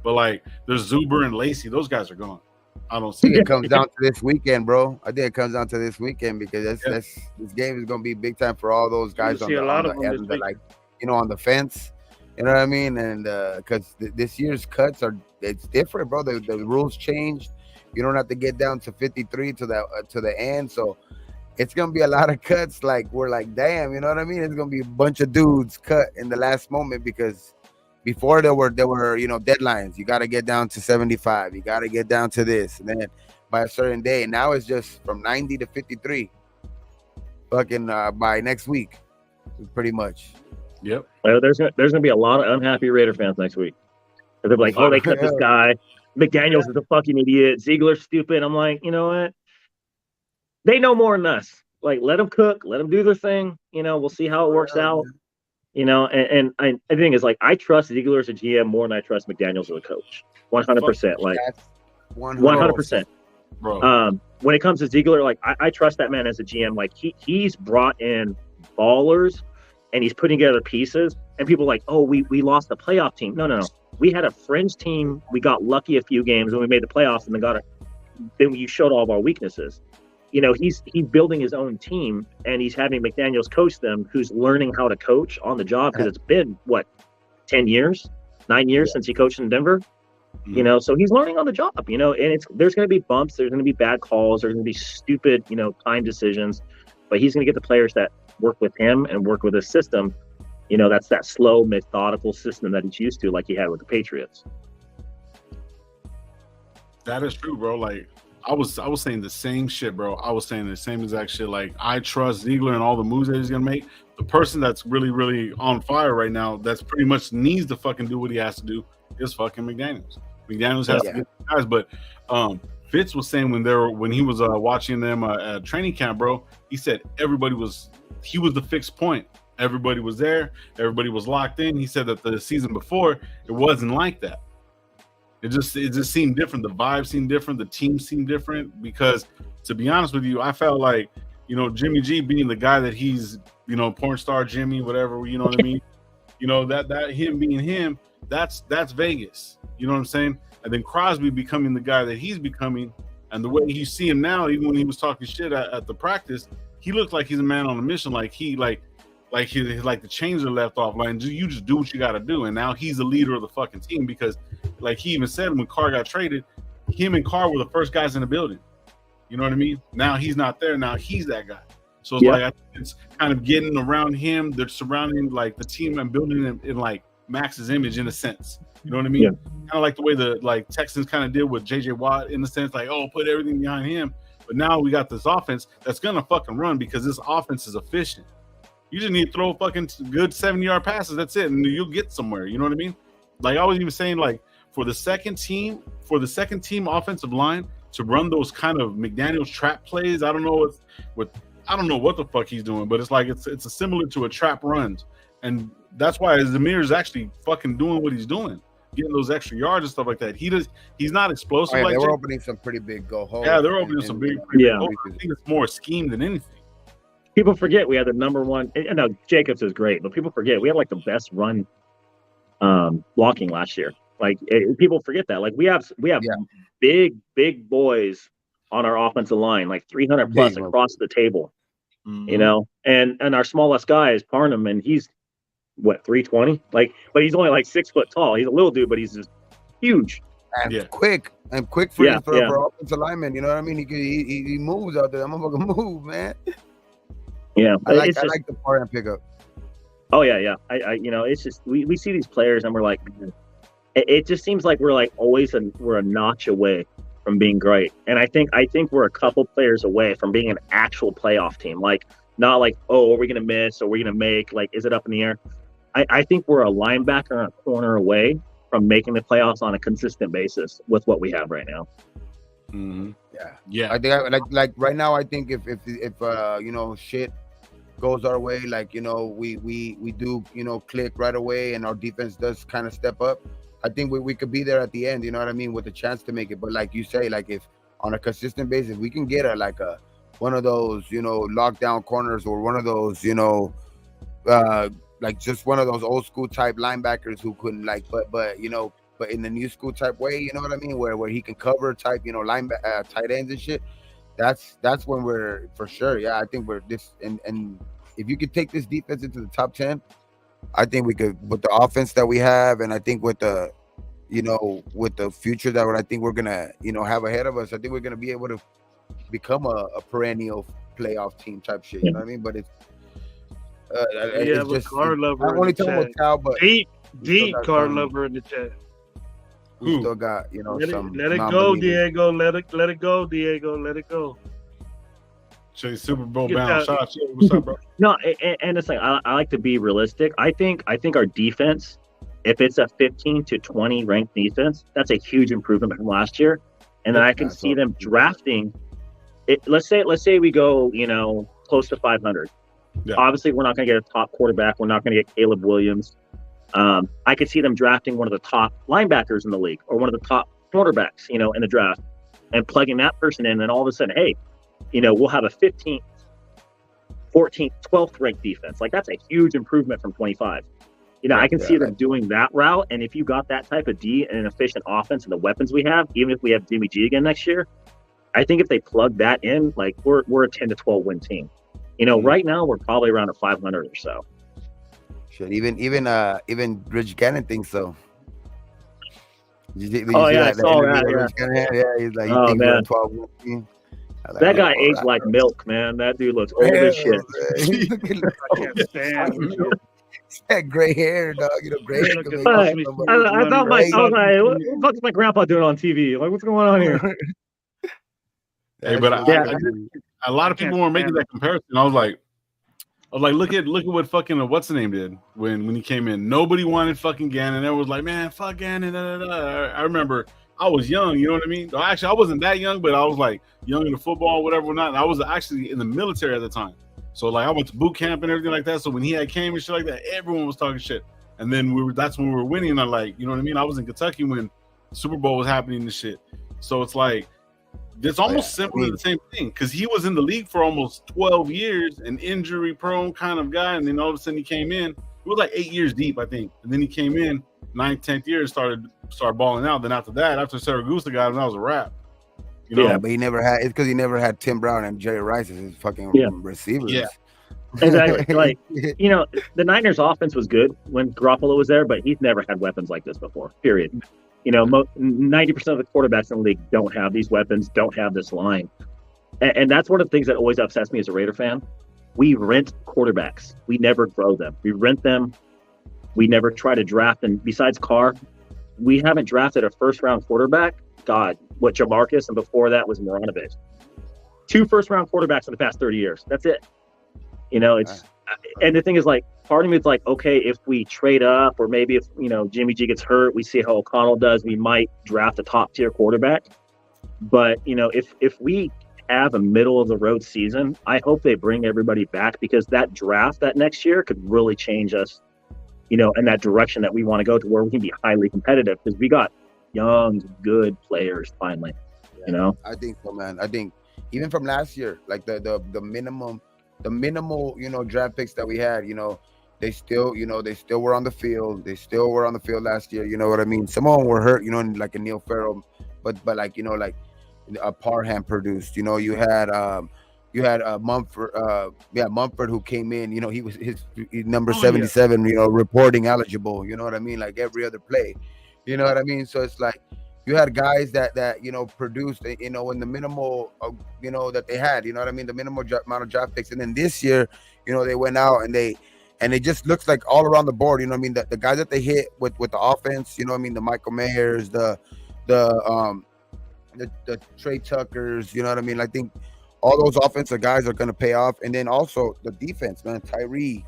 But like there's Zuber and Lacey, those guys are gone. I don't see it. Comes down to this weekend, bro. I think it comes down to this weekend because this game is gonna be big time for all those guys on the like, you know, on the fence. You know what I mean? And because this year's cuts it's different, bro. The rules changed. You don't have to get down to 53 to the end, so it's gonna be a lot of cuts. Like we're like, damn, you know what I mean? It's gonna be a bunch of dudes cut in the last moment because. Before there were deadlines. You got to get down to 75. You got to get down to this, and then by a certain day. Now it's just from 90 to 53. Fucking by next week, pretty much. Yep. Well, there's gonna be a lot of unhappy Raider fans next week. They're like, oh, they cut this guy. McDaniels is a fucking idiot. Ziegler's stupid. I'm like, you know what? They know more than us. Like, let them cook. Let them do their thing. You know, we'll see how it works out. You know, and I think is like I trust Ziegler as a GM more than I trust McDaniels as a coach. 100%. Like 100%. Bro. When it comes to Ziegler, like I trust that man as a GM. Like he's brought in ballers and he's putting together pieces. And people are like, oh, we lost the playoff team. No. We had a fringe team. We got lucky a few games when we made the playoffs, and then you showed all of our weaknesses. You know, he's building his own team, and he's having McDaniels coach them, who's learning how to coach on the job because it's been, 9 years since he coached in Denver? Mm-hmm. You know, so he's learning on the job, you know, and there's going to be bumps. There's going to be bad calls. There's going to be stupid, you know, time decisions. But he's going to get the players that work with him and work with his system. You know, that's that slow, methodical system that he's used to, like he had with the Patriots. That is true, bro. Like, I was saying the same shit, bro. I was saying the same exact shit. Like, I trust Ziegler and all the moves that he's gonna make. The person that's really on fire right now, that's pretty much needs to fucking do what he has to do, is fucking McDaniels. McDaniels has to get the guys. But Fitz was saying when he was watching them at training camp, bro, he said he was the fixed point. Everybody was there. Everybody was locked in. He said that the season before it wasn't like that. It just seemed different. The vibe seemed different. The team seemed different because, to be honest with you, I felt like, you know, Jimmy G being the guy that he's, you know, porn star Jimmy, whatever, you know what I mean? You know, that him being him, that's Vegas. You know what I'm saying? And then Crosby becoming the guy that he's becoming, and the way you see him now, even when he was talking shit at the practice, he looked like he's a man on a mission. Like the chains are left off. Like, you just do what you got to do. And now he's the leader of the fucking team because, like he even said when Carr got traded, him and Carr were the first guys in the building. You know what I mean? Now he's not there. Now he's that guy. So it's like I think it's kind of getting around him. They're surrounding like the team and building him in like Max's image in a sense. You know what I mean? Yeah. Kind of like the way the Texans kind of did with JJ Watt in the sense like, oh, put everything behind him. But now we got this offense that's gonna fucking run because this offense is efficient. You just need to throw fucking good 70-yard passes. That's it, and you'll get somewhere. You know what I mean? Like I was even saying, like for the second team offensive line to run those kind of McDaniels trap plays. I don't know what the fuck he's doing, but it's like it's similar to a trap runs, and that's why Zamir is actually fucking doing what he's doing, getting those extra yards and stuff like that. He's not explosive. Oh, yeah, like they were Jake. opening some pretty big go holes. Yeah, they're opening some big. Yeah. I think it's more scheme than anything. People forget we had the number one. No, Jacobs is great, but people forget we had like the best run blocking last year. Like people forget that. Like we have big boys on our offensive line, like 300 plus across the table. Mm-hmm. You know, and our smallest guy is Parnham, and he's what 320. Like, but he's only like 6 foot tall. He's a little dude, but he's just huge and quick for offensive lineman. You know what I mean? He moves out there. I'm gonna move, man. Yeah, I like the Parnham pickup. Oh yeah. I you know, it's just we see these players and we're like, it just seems like we're like always we're a notch away from being great. And I think we're a couple players away from being an actual playoff team. Like not like, oh, are we gonna miss? Or are we gonna make? Like, is it up in the air? I think we're a linebacker and a corner away from making the playoffs on a consistent basis with what we have right now. Mm-hmm. Yeah. I think like right now. I think if you know shit goes our way, like you know we do click right away, and our defense does kind of step up. I think we could be there at the end. You know what I mean, with a chance to make it. But like you say, like if on a consistent basis we can get one of those lockdown corners, or one of those like just one of those old school type linebackers who couldn't but in the new school type way, you know what I mean, where he can cover type tight ends and shit. That's when we're for sure. Yeah, I think we're this and if you could take this defense into the top 10, I think we could, with the offense that we have, and I think with the with the future that I think we're gonna have ahead of us, I think we're gonna be able to become a perennial playoff team type shit. You know what I mean? But it's it's just Car Lover. I'm only talking about Cal, but deep Car Lover in the chat. We still got let it go, Diego. Let it go, Diego. Let it go. Super Bowl bound. Shout out to you. What's up, bro? No, and it's like I like to be realistic. I think our defense, if it's a 15 to 20 ranked defense, that's a huge improvement from last year. And then I can see them drafting it. Let's say we go close to 500. Yeah. Obviously, we're not going to get a top quarterback. We're not going to get Caleb Williams. I could see them drafting one of the top linebackers in the league, or one of the top quarterbacks, in the draft, and plugging that person in. And all of a sudden, hey, we'll have a 15th, 14th, 12th ranked defense. Like that's a huge improvement from 25. I can see them doing that route. And if you got that type of D and an efficient offense and the weapons we have, even if we have Jimmy G again next year, I think if they plug that in, like we're a 10 to 12 win team. Right now we're probably around a 500 or so. Shit, even Rich Gannon thinks so. Did you see I saw that. Yeah, he's like, you think we're a 12 win team? Like, that guy aged like milk, man. That dude looks old as shit. That gray hair, dog. Gray hair. I thought what the fuck is my grandpa doing on TV? Like, what's going on here? Hey, but a lot of people were making that comparison. I was like, look at what fucking what's the name did when he came in. Nobody wanted fucking Gannon. Everyone was like, man, fuck Gannon. I remember I was young, you know what I mean? Actually, I wasn't that young, but I was like young in the football, whatever, not. And I was actually in the military at the time. So like I went to boot camp and everything like that. So when he came and shit like that, everyone was talking shit. And then that's when we were winning. And you know what I mean? I was in Kentucky when Super Bowl was happening and shit. So it's like it's almost simply the same thing, because he was in the league for almost 12 years, an injury prone kind of guy, and then all of a sudden he came in. It was like 8 years deep, I think. And then he came in 9th, 10th year, started balling out. Then after that, after Saragusa got him, that was a wrap. Yeah, but he never had. It's because he never had Tim Brown and Jerry Rice as his fucking receivers. Yeah, exactly. Like the Niners' offense was good when Garoppolo was there, but he's never had weapons like this before. Period. 90% of the quarterbacks in the league don't have these weapons, don't have this line, and that's one of the things that always upsets me as a Raider fan. We rent quarterbacks. We never grow them. We rent them. We never try to draft. And besides Carr, we haven't drafted a first-round quarterback. God, what Jamarcus, and before that was Maranovich. 2 first-round quarterbacks in the past 30 years. That's it. You know, it's and the thing is, like, part of me is like, okay, if we trade up, or maybe if Jimmy G gets hurt, we see how O'Connell does, we might draft a top tier quarterback. But if we have a middle of the road season, I hope they bring everybody back, because that draft that next year could really change us, in that direction that we want to go to, where we can be highly competitive, because we got young, good players finally. I think so, man. I think even from last year, like the minimal, draft picks that we had, they still were on the field. They still were on the field last year. You know what I mean? Some of them were hurt, like a Neil Farrell, but like, like a Parham produced. You had Mumford, Mumford, who came in. He was his number 77. Reporting eligible. You know what I mean? Like every other play. You know what I mean? So it's like you had guys that produced. In the minimal, that they had. You know what I mean? The minimal amount of draft picks, and then this year, they went out and it just looks like all around the board. You know what I mean? The guys that they hit with the offense. You know what I mean? The Michael Mayers, the Trey Tuckers, you know what I mean? I think all those offensive guys are going to pay off. And then also the defense, man, Tyree,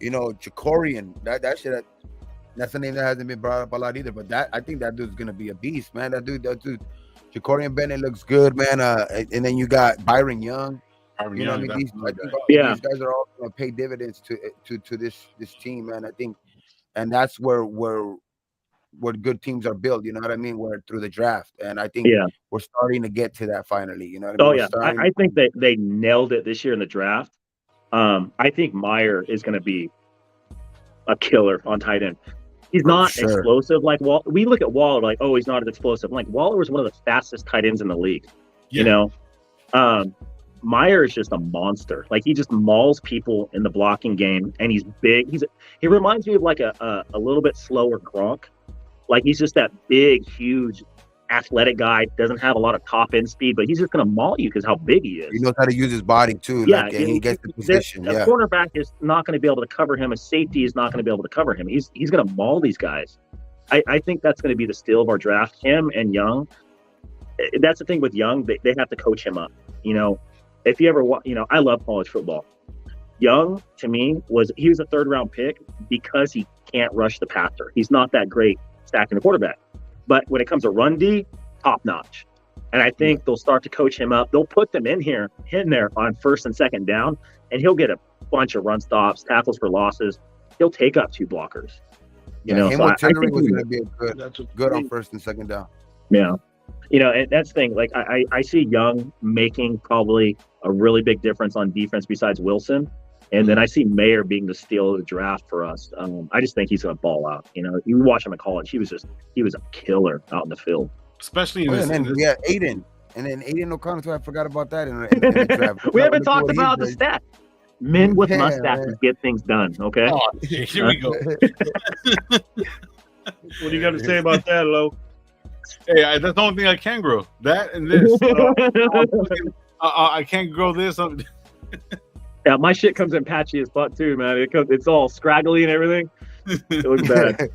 Jacorian, that shit, that's a name that hasn't been brought up a lot either. But I think that dude's going to be a beast, man. That dude, Jacorian Bennett looks good, man. And then you got Byron Young. These guys are all going to pay dividends to this team, man. I think, and that's where good teams are built, you know what I mean? Where through the draft, and I think we're starting to get to that finally. You know what I mean? I think they nailed it this year in the draft. I think Meyer is going to be a killer on tight end. He's not explosive like Waller. We look at Waller like, oh, he's not as explosive. Like, Waller was one of the fastest tight ends in the league. Meyer is just a monster. Like, he just mauls people in the blocking game, and he's big. He reminds me of like a little bit slower Gronk. Like, he's just that big, huge, athletic guy. Doesn't have a lot of top end speed, but he's just going to maul you because how big he is. He knows how to use his body too. Yeah, and he gets the position. A cornerback is not going to be able to cover him. A safety is not going to be able to cover him. He's going to maul these guys. I think that's going to be the steal of our draft. Him and Young. That's the thing with Young. They have to coach him up. If you ever I love college football. Young, to me, he was a third round pick because he can't rush the passer. He's not that great stacking the quarterback. But when it comes to run D, top notch. And I think they'll start to coach him up. They'll put them in there on first and second down, and he'll get a bunch of run stops, tackles for losses. He'll take up 2 blockers. Him with Tillery was going to be good on first and second down. Yeah. And that's the thing. Like, I see Young making probably a really big difference on defense besides Wilson. And then I see Mayer being the steal of the draft for us. I just think he's going to ball out. You watch him in college; he was a killer out in the field. Especially in Aiden, and then Aiden O'Connell too. I forgot about that in the draft. We haven't talked about the stats. Men with mustaches get things done. Okay. Oh, here we go. What do you got to say about that, Lo? Hey, that's the only thing I can grow. That and this. I can't grow this. Yeah, my shit comes in patchy as fuck too, man. It's all scraggly and everything. It looks bad.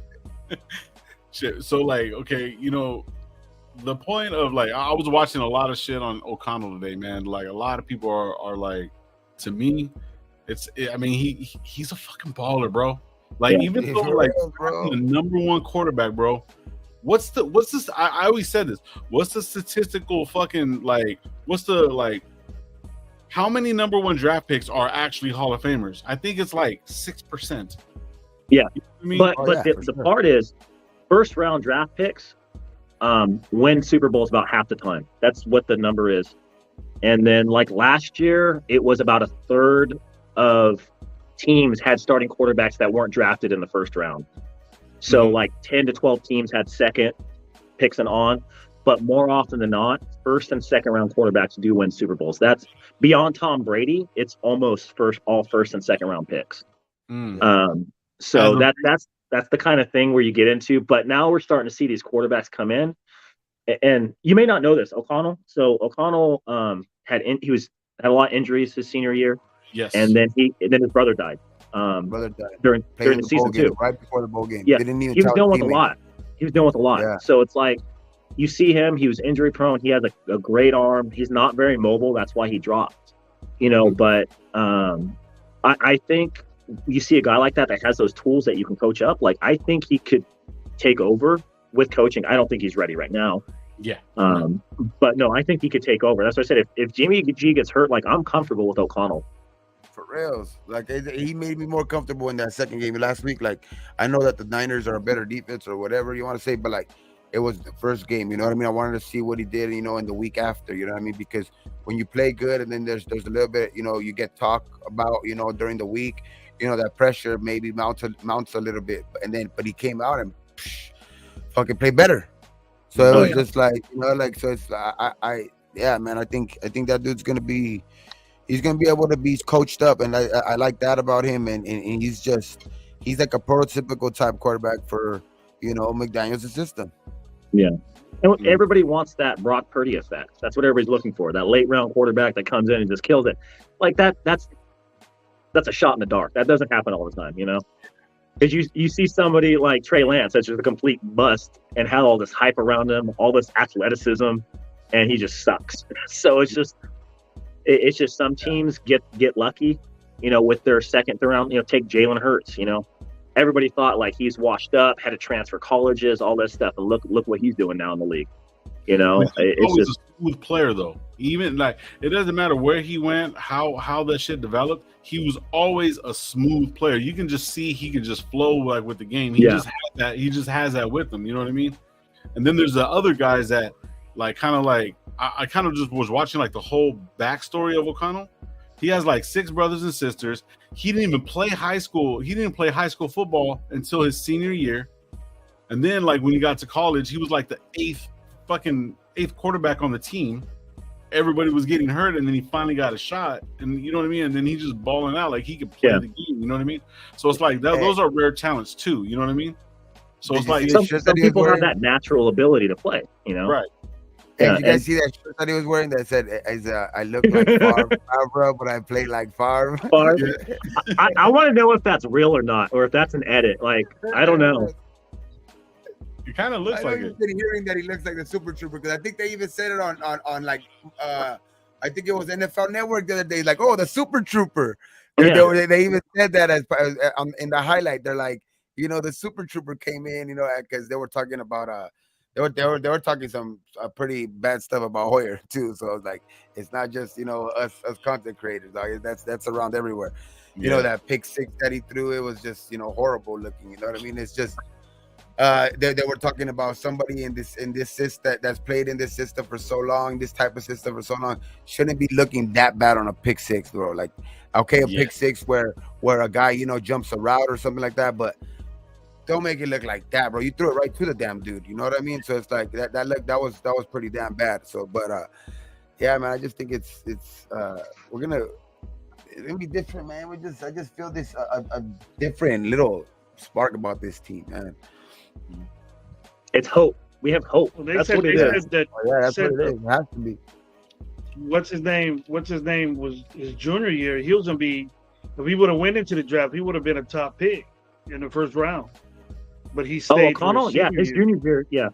Shit. So, like, okay, the point of, like, I was watching a lot of shit on O'Connell today, man. Like, a lot of people are like, to me, he's a fucking baller, bro. Like, even though, like, the number one quarterback, bro. What's this? I always said this. What's the statistical fucking, like, how many number one draft picks are actually Hall of Famers? I think it's like 6%. Yeah. But the part is, first round draft picks win Super Bowls about half the time. That's what the number is. And then, like, last year, it was about a third of teams had starting quarterbacks that weren't drafted in the first round. So like 10 to 12 teams had second picks and on, but more often than not, first and second round quarterbacks do win Super Bowls. That's beyond Tom Brady. It's almost all first and second round picks. So that's the kind of thing where you get into, but now we're starting to see these quarterbacks come in, and you may not know this, O'Connell. So O'Connell had a lot of injuries his senior year. Yes. And then his brother died. During the season too, right before the bowl game. Yeah, he was dealing with a lot. Yeah. So it's like, you see him, he was injury prone. He has a great arm. He's not very mobile. That's why he dropped. But I think you see a guy like that has those tools that you can coach up. Like, I think he could take over with coaching. I don't think he's ready right now. Yeah. But no, I think he could take over. That's what I said. If Jimmy G gets hurt, like, I'm comfortable with O'Connell. For reals. Like, he made me more comfortable in that second game last week. Like, I know that the Niners are a better defense or whatever you want to say, but like, it was the first game, you know what I mean? I wanted to see what he did, you know, in the week after, you know what I mean? Because when you play good and then there's a little bit, you know, you get talked about, you know, during the week, you know, that pressure maybe mounts a little bit. But he came out and fucking played better. So it was just like, you know, like, so it's yeah, man, I think that dude's gonna be able to be coached up, and I like that about him, and he's like a prototypical type quarterback for, you know, McDaniel's system. Yeah. And everybody wants that Brock Purdy effect. That's what everybody's looking for. That late round quarterback that comes in and just kills it. Like that's a shot in the dark. That doesn't happen all the time, you know? Because you see somebody like Trey Lance that's just a complete bust and had all this hype around him, all this athleticism, and he just sucks. So it's just some teams get lucky, you know, with their second round, you know, take Jalen Hurts, you know. Everybody thought like he's washed up, had to transfer colleges, all this stuff, and look what he's doing now in the league. You know, it's just a smooth player though. Even like it doesn't matter where he went, how that shit developed. He was always a smooth player. You can just see he can just flow like with the game. He just has that. He just has that with him. You know what I mean? And then there's the other guys that like kind of like I kind of just was watching like the whole backstory of O'Connell. He has like 6 brothers and sisters. He didn't even play high school. He didn't play high school football until his senior year. And then like when he got to college, he was like the 8th quarterback on the team. Everybody was getting hurt, and then he finally got a shot, and you know what I mean? And then he's just balling out like he could play the game, you know what I mean? So it's like those are rare talents too, you know what I mean? So it's like some people have that natural ability to play, you know? Right. Hey, did you guys see that shirt that he was wearing that said, I look like Favre, but I play like Favre? I want to know if that's real or not, or if that's an edit. Like, I don't know. It kind of looks like it. I've been hearing that he looks like the Super Trooper, because I think they even said it on like, I think it was NFL Network the other day, like, oh, the Super Trooper. They even said that as in the highlight. They're like, you know, the Super Trooper came in, you know, because they were talking about they were talking some pretty bad stuff about Hoyer too. So I was like, it's not just, you know, us content creators, dog. That's around everywhere. You know, that pick 6 that he threw, it was just, you know, horrible looking. You know what I mean? It's just they were talking about somebody in this system that's played in this system for so long, this type of system for so long, shouldn't be looking that bad on a pick 6, bro. Like, okay, a pick 6 where a guy, you know, jumps a route or something like that, but don't make it look like that, bro. You threw it right to the damn dude. You know what I mean? So it's like that was pretty damn bad. So, but yeah, man, I just think it's gonna be different, man. I just feel this a different little spark about this team, man. It's hope. We have hope. Well, that's what it is. That's what it is. It has to be. What's his name was his junior year. He was gonna be, if he would have went into the draft, he would have been a top pick in the first round. But he stayed. O'Connell, his junior year,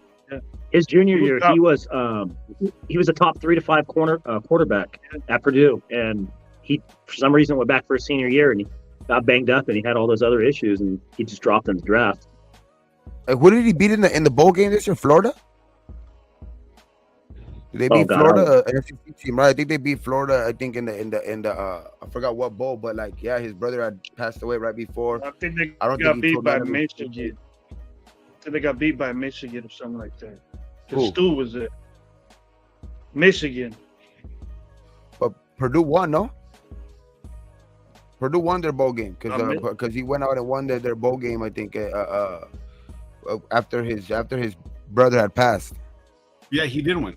his junior year, he was a top 3 to 5 quarterback at Purdue, and he for some reason went back for his senior year, and he got banged up, and he had all those other issues, and he just dropped in the draft. Who did he beat in the bowl game this year? Florida? Did they beat Florida, an SEC team, right? I think they beat Florida. I think in the I forgot what bowl, but like, yeah, his brother had passed away right before. I think they got beat by Michigan. I think they got beat by Michigan or something like that. The Stu was it. Michigan. But Purdue won, no? Purdue won their bowl game because he went out and won their bowl game. I think after his brother had passed. Yeah, he did win.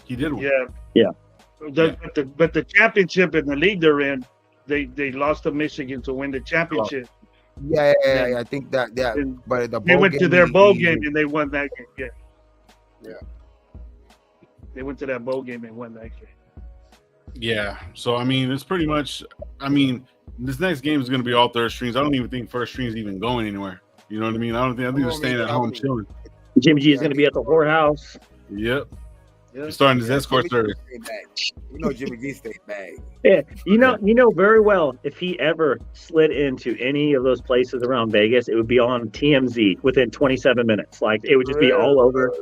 Yeah. But the championship in the league they're in, they lost to Michigan to win the championship. Yeah. I think that. Yeah, but they went to their bowl game and they won that game. Yeah. They went to that bowl game and won that game. Yeah. So I mean, it's pretty much. I mean, this next game is going to be all third strings. I don't even think first strings even going anywhere. You know what I mean? I think they're staying at home chilling. Jimmy G is going to be at the whorehouse. Yep. He's starting his escort service. You know Jimmy G stayed back. Yeah, you know very well if he ever slid into any of those places around Vegas, it would be on TMZ within 27 minutes. Like it would just be all over.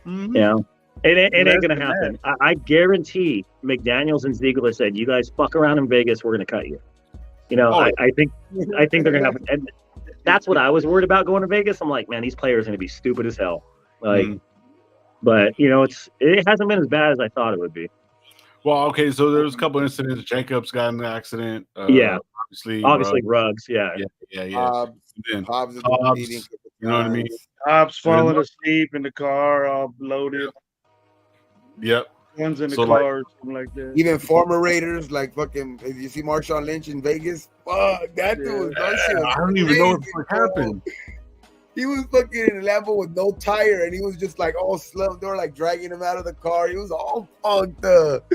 Mhm. You know, it ain't gonna happen. I guarantee McDaniels and Ziegler said, "You guys fuck around in Vegas, we're gonna cut you." You know, I think they're gonna have, and that's what I was worried about going to Vegas. I'm like, man, these players are gonna be stupid as hell. Like, but you know, it hasn't been as bad as I thought it would be. Well, okay, so there was a couple incidents. Jacobs got in an accident. Yeah. Obviously, Ruggs. Yeah. Yeah. Then Hobbs, Hobbs, you know what I mean? Hobbs falling asleep in the car, all loaded. Yep. One's in the So, car, or something like that. Even former Raiders, like fucking, you see Marshawn Lynch in Vegas? Fuck, that dude was that shit was I don't even know what crazy, the fuck bro. happened. He was fucking in a Lambo with no tire, and he was just like all slumped. They were like dragging him out of the car. He was all fucked up.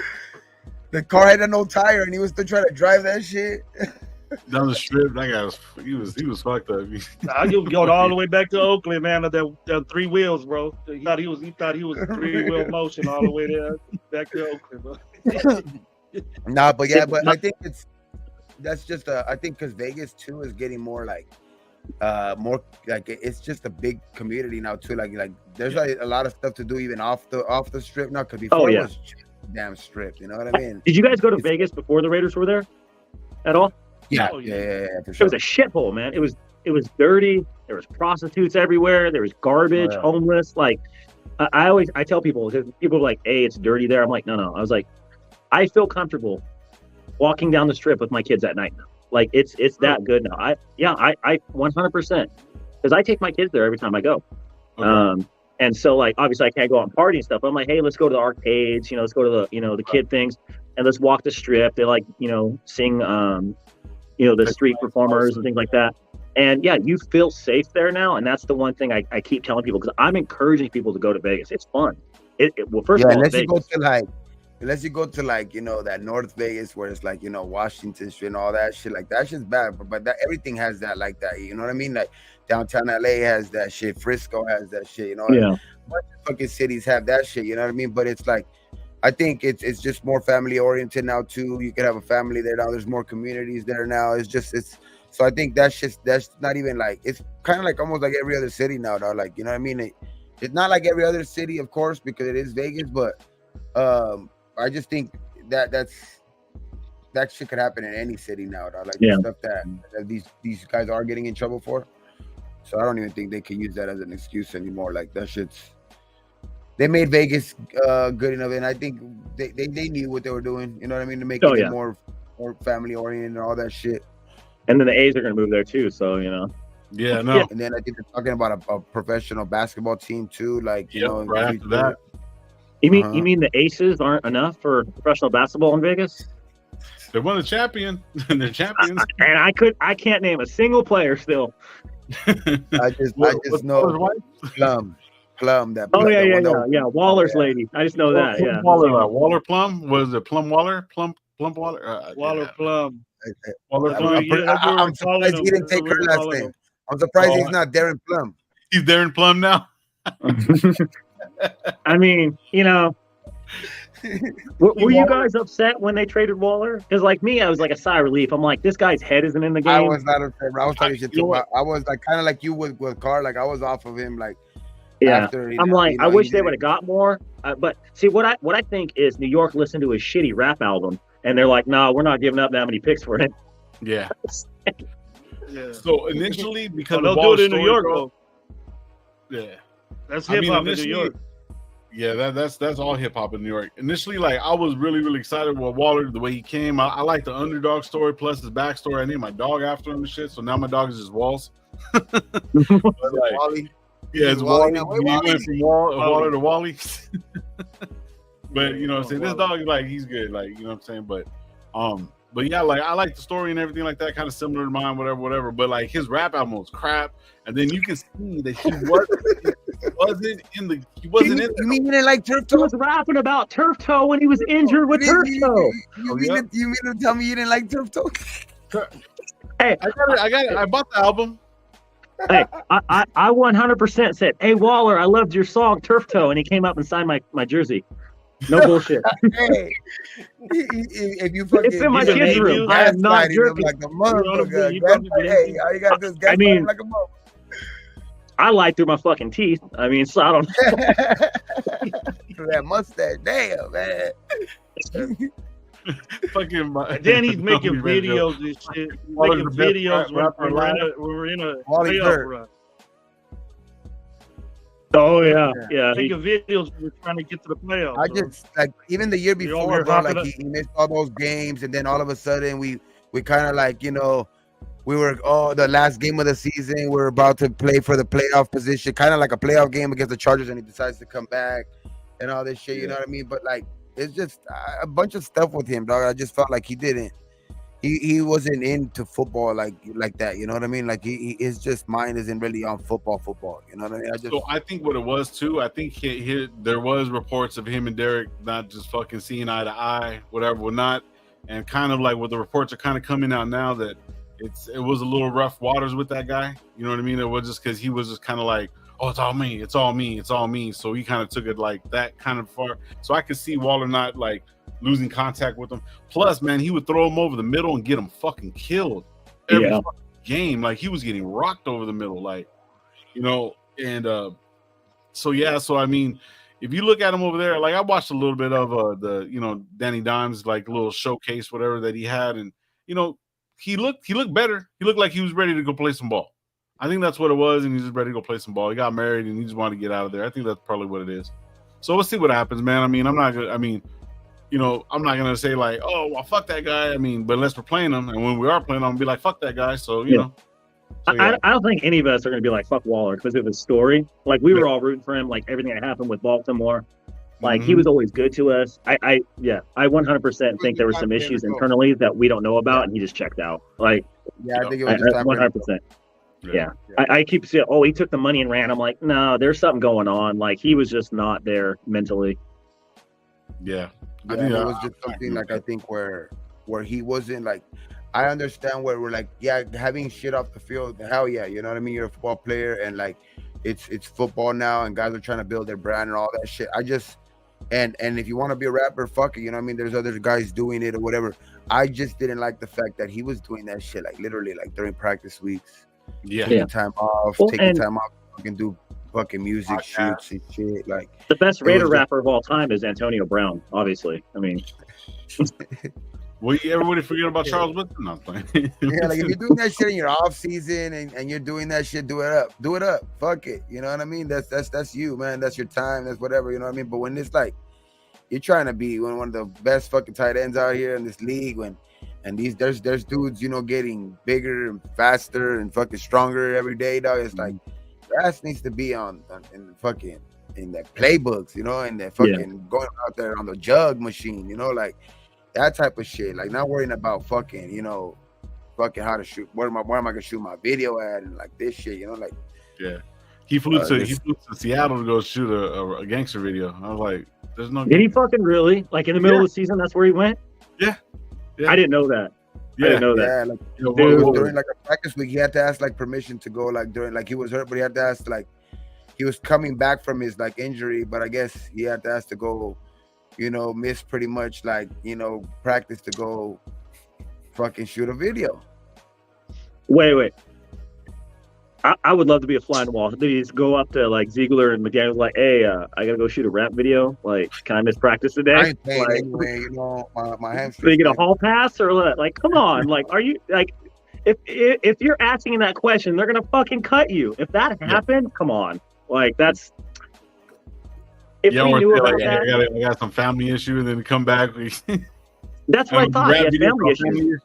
The car had no tire, and he was still trying to drive that shit. Down the strip, that guy was fucked up. I just going all the way back to Oakland, man. That 3 wheels, bro. He thought he was 3-wheel motion all the way there back to Oakland, bro. Nah, but yeah, but I think that's just I think because Vegas too is getting more like it's just a big community now too. Like there's like a lot of stuff to do even off the strip now. Because before it was just damn strip, you know what I mean? Did you guys go to Vegas before the Raiders were there at all? Yeah, Oh, yeah, for It sure. was a shithole, man. It was dirty. There was prostitutes everywhere. There was garbage, homeless. Like I tell people, because people are like, "Hey, it's dirty there." I'm like, no. I was like, I feel comfortable walking down the strip with my kids at night now. Like it's that good now. I 100%, because I take my kids there every time I go. Okay. And so like obviously I can't go out and party and stuff. But I'm like, hey, let's go to the arcades. You know, let's go to the kid things, and let's walk the strip. They like sing the street performers and things like that. And yeah, you feel safe there now, and that's the one thing I keep telling people, because I'm encouraging people to go to Vegas. It's fun. Well, first of all, unless you go to like that North Vegas where it's like Washington Street and all that shit, like that shit's bad. But that everything has that like that. You know what I mean? Like downtown LA has that shit. Frisco has that shit. You know? Yeah. Bunch of fucking cities have that shit. You know what I mean? But it's like, I think it's just more family oriented now too. You can have a family there now. There's more communities there now. So I think that's not even like, it's kind of like almost like every other city now, dog. Like, you know what I mean? It's not like every other city, of course, because it is Vegas, but I just think that shit could happen in any city now, dog. Like the stuff that these guys are getting in trouble for. So I don't even think they can use that as an excuse anymore. Like that shit's. They made Vegas good enough, and I think they knew what they were doing. You know what I mean? To make it more family oriented and all that shit. And then the A's are going to move there too, so Yeah, no. And then I think they're talking about a professional basketball team too. Like right after that. You mean the Aces aren't enough for professional basketball in Vegas? They won a champion, and they're champions. And I can't name a single player still. I just know Plum. That Plum, yeah. Waller's lady. I just know that. Yeah. Waller Plum. Was it Plum Waller? Plum Waller. Waller Plum. I'm surprised he didn't take her last name. I'm surprised he's not Darren Plum. He's Darren Plum now. I mean, were you guys upset when they traded Waller? Because like me, I was like a sigh of relief. I'm like, this guy's head isn't in the game. I was not upset. I was talking shit too. I was like kind of like you with Carr. Like I was off of him. Like after, I'm like, I wish they would have got more. But see, what I think is New York listened to his shitty rap album, and they're like, no, we're not giving up that many picks for him. Yeah. So initially, because they'll do it in New York, though. Yeah. That's hip hop in New York. Yeah, that's all hip hop in New York. Initially, like I was really, really excited with Waller, the way he came. I like the underdog story plus his backstory. I named my dog after him and shit. So now my dog is just Walls. Wally. Yeah, it's Wally. He went from Waller to Wally. But you know what I'm saying? This dog is like, he's good. Like, you know what I'm saying? But yeah, like I like the story and everything like that, kind of similar to mine, whatever. But like his rap album was crap, and then you can see that he wasn't in the. You mean you didn't like Turf Toe? He was rapping about Turf Toe when he was injured with Turf Toe. You mean to tell me you didn't like Turf Toe? Hey, I got it. I bought the album. Hey, I 100% said, "Hey Waller, I loved your song Turf Toe," and he came up and signed my jersey. No bullshit. Hey, if you fucking It's in my He's a kids' baby. room. I am not gaslighting him joking. like a You wanna motherfucker. be- you wanna believe Hey, me? all you gotta do is I gaslight mean- him like a I lied through my fucking teeth. I mean, so I don't. motherfucker. That mustache, damn man. Fucking. And then he's making Tommy Red Joe. videos and shit. He's Waller's making the best videos rapper when alive. we're in a Wally playoff Bird. run. Oh yeah. Making videos when we're trying to get to the playoffs. I bro. just like even the year You're over before, here bro. hopping Like up. he missed all those games, and then all of a sudden we kind of like we were the last game of the season. We're about to play for the playoff position, kind of like a playoff game against the Chargers, and he decides to come back and all this shit. You know what I mean? But like it's just a bunch of stuff with him, dog. I just felt like he wasn't into football like that. You know what I mean? Like his just mind isn't really on football. You know what I mean? So I think what it was too. I think there was reports of him and Derek not just fucking seeing eye to eye, whatever, whatnot, and kind of like what the reports are kind of coming out now that it was a little rough waters with that guy. You know what I mean? It was just because he was just kind of like, oh, it's all me, it's all me, it's all me. So he kind of took it like that kind of far. So I could see Waller not like losing contact with him. Plus, man, he would throw him over the middle and get him fucking killed every fucking game. Like he was getting rocked over the middle, like and so I mean, if you look at him over there, like I watched a little bit of the Danny Dimes like little showcase whatever that he had, and he looked better. He looked like he was ready to go play some ball. I think that's what it was, and he's just ready to go play some ball. He got married and he just wanted to get out of there. I think that's probably what it is. So we'll see what happens, man. I mean, I'm not gonna say like, oh well, fuck that guy. I mean, but unless we're playing him, and when we are playing him, be like, fuck that guy. So you know. So, yeah. I don't think any of us are going to be like, fuck Waller because of his story. Like, we were all rooting for him, like everything that happened with Baltimore. Like, he was always good to us. I 100% think there were some issues internally that we don't know about, and he just checked out. Like, I think it was just 100%. Yeah. I keep saying, oh, he took the money and ran. I'm like, no, there's something going on. Like, he was just not there mentally. Yeah. I think it was just something like I think where he wasn't like. I understand where we're like, yeah, having shit off the field, hell yeah, you know what I mean? You're a football player, and like, it's football now, and guys are trying to build their brand and all that shit. I just, and if you want to be a rapper, fuck it, you know what I mean? There's other guys doing it or whatever. I just didn't like the fact that he was doing that shit, like literally, like during practice weeks, taking time off, taking time off, fucking do fucking music shoots and shit. Like the best Raider rapper of all time is Antonio Brown, obviously. I mean. Well, everybody forget about Charles Woodson? No, I'm playing. Yeah, like if you're doing that shit in your off season and you're doing that shit, do it up, fuck it. You know what I mean? That's you, man. That's your time. That's whatever. You know what I mean? But when it's like you're trying to be one of the best fucking tight ends out here in this league, there's dudes, getting bigger and faster and fucking stronger every day, dog. It's like your ass needs to be in the playbooks, and the fucking going out there on the jug machine, like. That type of shit, like not worrying about fucking how to shoot. Where am I gonna shoot my video at and like this shit, like. Yeah, he flew to Seattle to go shoot a gangster video. I was like, "There's no." Did he fucking really? Like in the middle of the season, that's where he went? Yeah. I didn't know that. Yeah. I didn't know that. Yeah, like during like a practice week, he had to ask like permission to go like during like he was hurt, but he had to ask like he was coming back from his like injury, but I guess he had to ask to go. Miss pretty much like, practice to go fucking shoot a video. Wait. I would love to be a fly on the wall. Did he just go up to like Ziegler and McDaniels like, hey, I gotta go shoot a rap video. Like, can I miss practice today? I ain't paying like, anyway, my hamstring. Did he get a hall pass or what? Like, come on. Like, are you like if you're asking that question, they're gonna fucking cut you. If that happened, come on. Like that's if we knew about that, I got some family issue, and then come back. That's what I thought. He had family issues.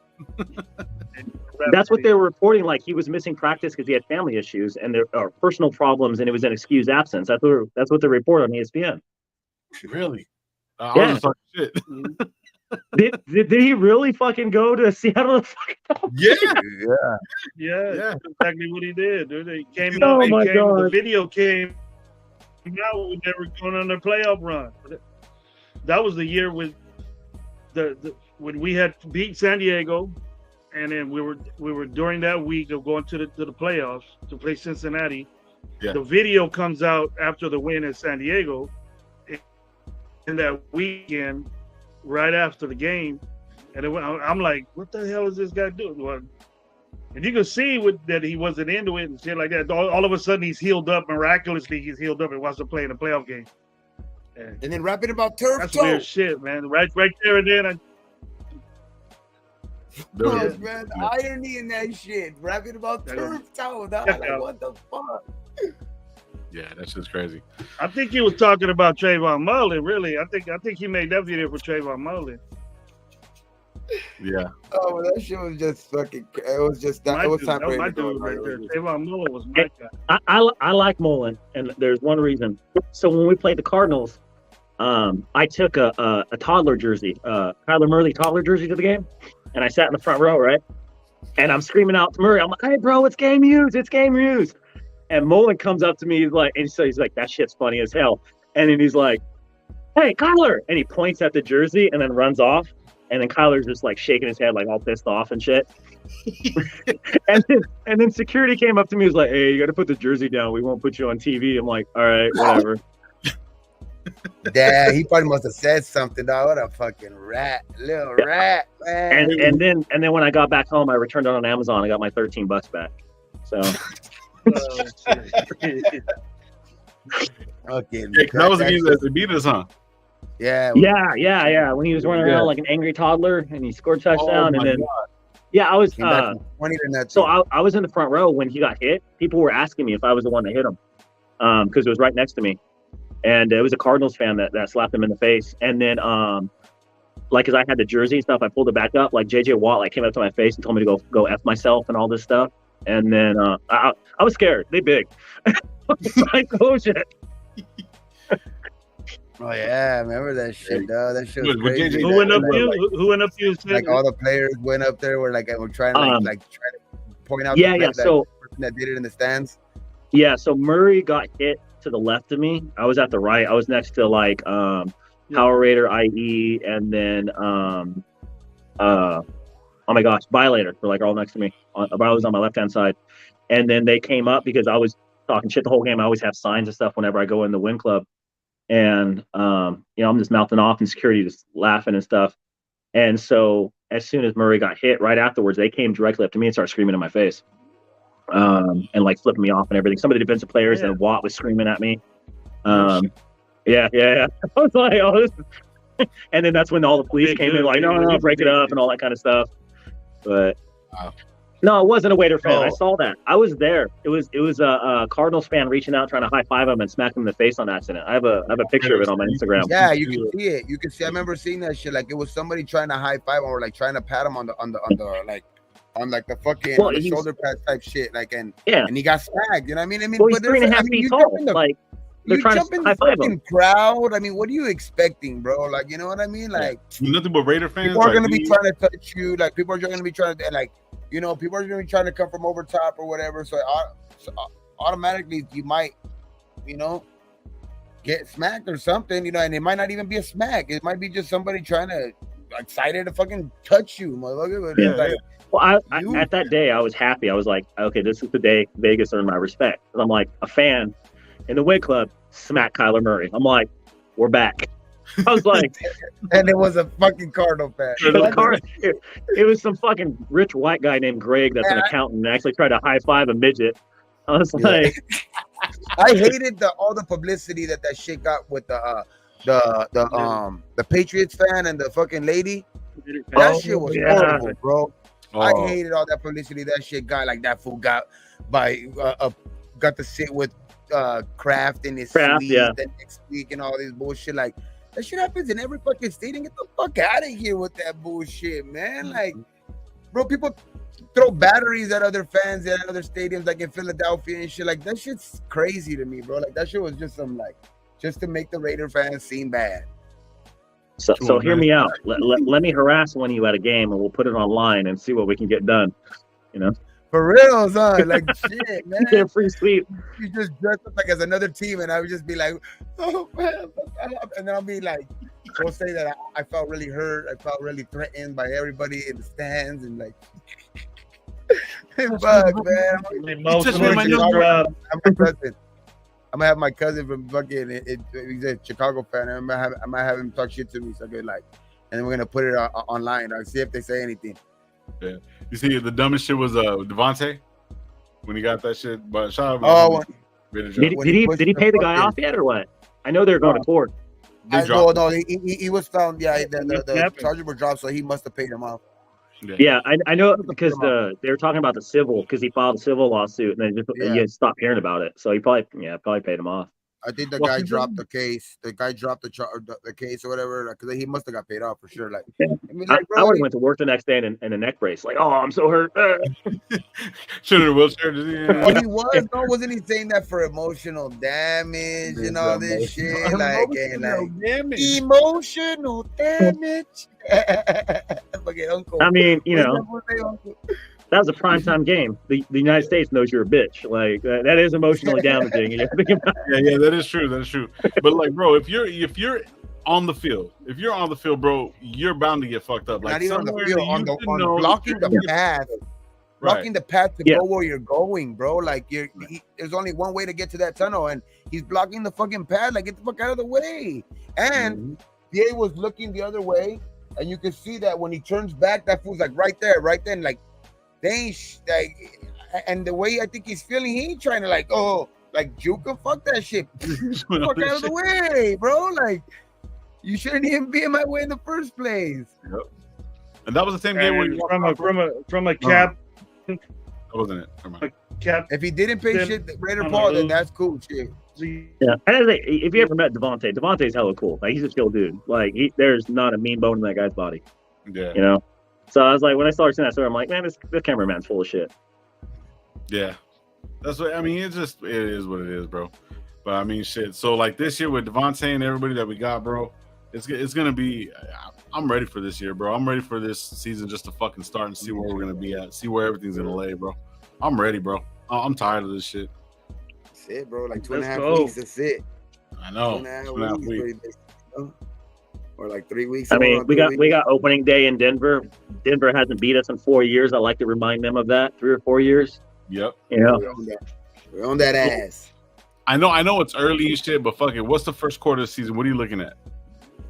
That's what they were reporting. Like he was missing practice because he had family issues and there are personal problems, and it was an excused absence. That's what they report on ESPN. Really? I was just talking shit. Did he really fucking go to Seattle? Yeah. That's exactly what he did. Dude. He came God. The video came. Now when they were going on their playoff run. That was the year with when we had beat San Diego, and then we were during that week of going to the playoffs to play Cincinnati. Yeah. The video comes out after the win in San Diego, in that weekend, right after the game, and I'm like, what the hell is this guy doing? Well, and you can see that he wasn't into it and shit like that. All of a sudden, he's healed up miraculously. He's healed up and wants to play in a playoff game. And then rapping about turf That's toe. weird shit, man. Right there and then. Man, the irony in that shit. Rapping about turf toe. Dog. Like, what the fuck? Yeah, that's just crazy. I think he was talking about Trayvon Mullen. Really, I think he made that video for Trayvon Mullen. Yeah. Oh, well, that shit was just fucking. It was just that. It was time that was my for dude right there. Trayvon Mullen was my guy. I like Mullen, and there's one reason. So when we played the Cardinals, I took a toddler jersey, Kyler Murray toddler jersey to the game, and I sat in the front row, right? And I'm screaming out to Murray, I'm like, "Hey, bro, it's game used. It's game used." And Mullen comes up to me, he's like, "That shit's funny as hell." And then he's like, "Hey, Kyler," and he points at the jersey and then runs off. And then Kyler's just like shaking his head, like all pissed off and shit. and then security came up to me, was like, "Hey, you got to put the jersey down. We won't put you on TV." I'm like, "All right, whatever." Yeah, he probably must have said something, dog. What a fucking little rat, man. And then when I got back home, I returned it on Amazon. I got my $13 back. So. Okay. Yeah, that was against the beat us, huh? Yeah. Yeah. When he was running around like an angry toddler, and he scored a touchdown, and then God. I was 20 in that. so I was in the front row when he got hit. People were asking me if I was the one that hit him, because it was right next to me, and it was a Cardinals fan that slapped him in the face. And then like, as I had the jersey and stuff, I pulled it back up. Like JJ Watt like came up to my face and told me to go F myself and all this stuff. And then I was scared. They big. Like, oh shit. Oh yeah, I remember that shit, dog. That shit was crazy. Who went up to you? Who went up to you? Like all the players went up there. Were like, we're trying to trying to point out. So person that did it in the stands. Yeah. So Murray got hit to the left of me. I was at the right. I was next to like Power Raider IE, and then oh my gosh, Violator were like all next to me. I was on my left hand side, and then they came up because I was talking shit the whole game. I always have signs and stuff whenever I go in the win club, and I'm just mouthing off, and security just laughing and stuff. And so as soon as Murray got hit, right afterwards, they came directly up to me and started screaming in my face, and like flipping me off and everything. Some of the defensive players and Watt was screaming at me. Yeah. I was like, oh, this. And then that's when all the police came in, like, no, break it up and all that kind of stuff. But no, it wasn't a Waiter fan. I saw that. I was there. It was a Cardinals fan reaching out, trying to high five him and smack him in the face on accident. I have a picture of it on my Instagram. Yeah, you can see it. You can see. I remember seeing that shit. Like, it was somebody trying to high five him or like trying to pat him on the the fucking on the shoulder pad type shit. Like, and he got snagged. You know what I mean? Well, he's 3.5 feet tall. Like, they're trying to high five him. Crowd. I mean, what are you expecting, bro? Like, you know what I mean? Like, nothing but Raider fans. People are gonna be trying to touch you. Like, people are gonna be trying to like, people are gonna be trying to come from over top or whatever. So automatically, you might, get smacked or something. And it might not even be a smack. It might be just somebody trying to excited to fucking touch you, motherfucker. Well, at that day, I was happy. I was like, okay, this is the day Vegas earned my respect. And I'm like, a fan in the Win Club smack Kyler Murray. I'm like, we're back. I was like, and it was a fucking Cardinal fan. It was some fucking rich white guy named Greg that's an accountant and actually tried to high five a midget. I was like, I hated all the publicity that shit got with the Patriots fan and the fucking lady. That shit was horrible, bro. I hated all that publicity that shit got. Like, that fool got to sit with Kraft in his sleeves the next week and all this bullshit. Like, that shit happens in every fucking stadium. Get the fuck out of here with that bullshit, man. Like, bro, people throw batteries at other fans at other stadiums, like in Philadelphia and shit. Like, that shit's crazy to me, bro. Like, that shit was just just to make the Raider fans seem bad. So hear me out. Let me harass one of you at a game, and we'll put it online and see what we can get done. For real, son. Like, shit, man. Get a free sweep. You just dress up like as another team, and I would just be like, oh, man. And then I'll be like, we'll say that I felt really hurt. I felt really threatened by everybody in the stands, and like, Fuck, man. Emotional my distraught. I'm gonna have my cousin from fucking. He's a Chicago fan. I might have him talk shit to me. So good, like, and then we're gonna put it online. I'll see if they say anything. Yeah. You see, the dumbest shit was Devontae when he got that shit. But shout out. Oh, did he pay the guy off yet or what? I know they're going to court. No, he was found. Yeah, the charges were dropped, so he must have paid him off. Yeah, I know because they were talking about the civil because he filed a civil lawsuit and then you stopped hearing about it. So he probably paid him off. I think the guy dropped the case. The guy dropped the case or whatever because he must have got paid off for sure. Like, I would have went to work the next day in a neck brace. Like, oh, I'm so hurt. Should have wheelchair. Well, he was. No, wasn't he saying that for emotional damage and all this shit? Like emotional damage. Fucking uncle. I mean, that was a primetime game. The United States knows you're a bitch. Like that is emotionally damaging. Yeah, that is true. That is true. But like, bro, if you're on the field, bro, you're bound to get fucked up. Like not even on the field, on blocking the path. Blocking the path to go where you're going, bro. Like there's only one way to get to that tunnel, and he's blocking the fucking path. Like get the fuck out of the way. And DA was looking the other way, and you can see that when he turns back, that fool's like right there, right then, like. And the way I think he's feeling, he ain't trying to juke him. Fuck that shit. Fuck out of the way, bro. Like, you shouldn't even be in my way in the first place. Yep. And that was the same game when from a cap. That wasn't it. Never Cap. If he didn't pay shit, Raider Paul, then that's cool shit. Yeah, if you ever met Devontae's hella cool. Like he's a chill dude. Like there's not a mean bone in that guy's body. Yeah. So I was like, when I started seeing that story, I'm like, man, this cameraman's full of shit. Yeah, that's what I mean. It is what it is, bro. But I mean, shit. So like this year with Devontae and everybody that we got, bro, it's gonna be. I'm ready for this year, bro. I'm ready for this season just to fucking start and see where we're gonna be at, see where everything's gonna lay, bro. I'm ready, bro. I'm tired of this shit. That's it, bro. Like 2.5 weeks. That's it. I know. 2.5 weeks. Or like 3 weeks. I mean, we got opening day in Denver. Denver hasn't beat us in 4 years. I like to remind them of that. 3 or 4 years. Yep. We're on that ass. I know it's early and shit, but fuck it. What's the first quarter of the season? What are you looking at?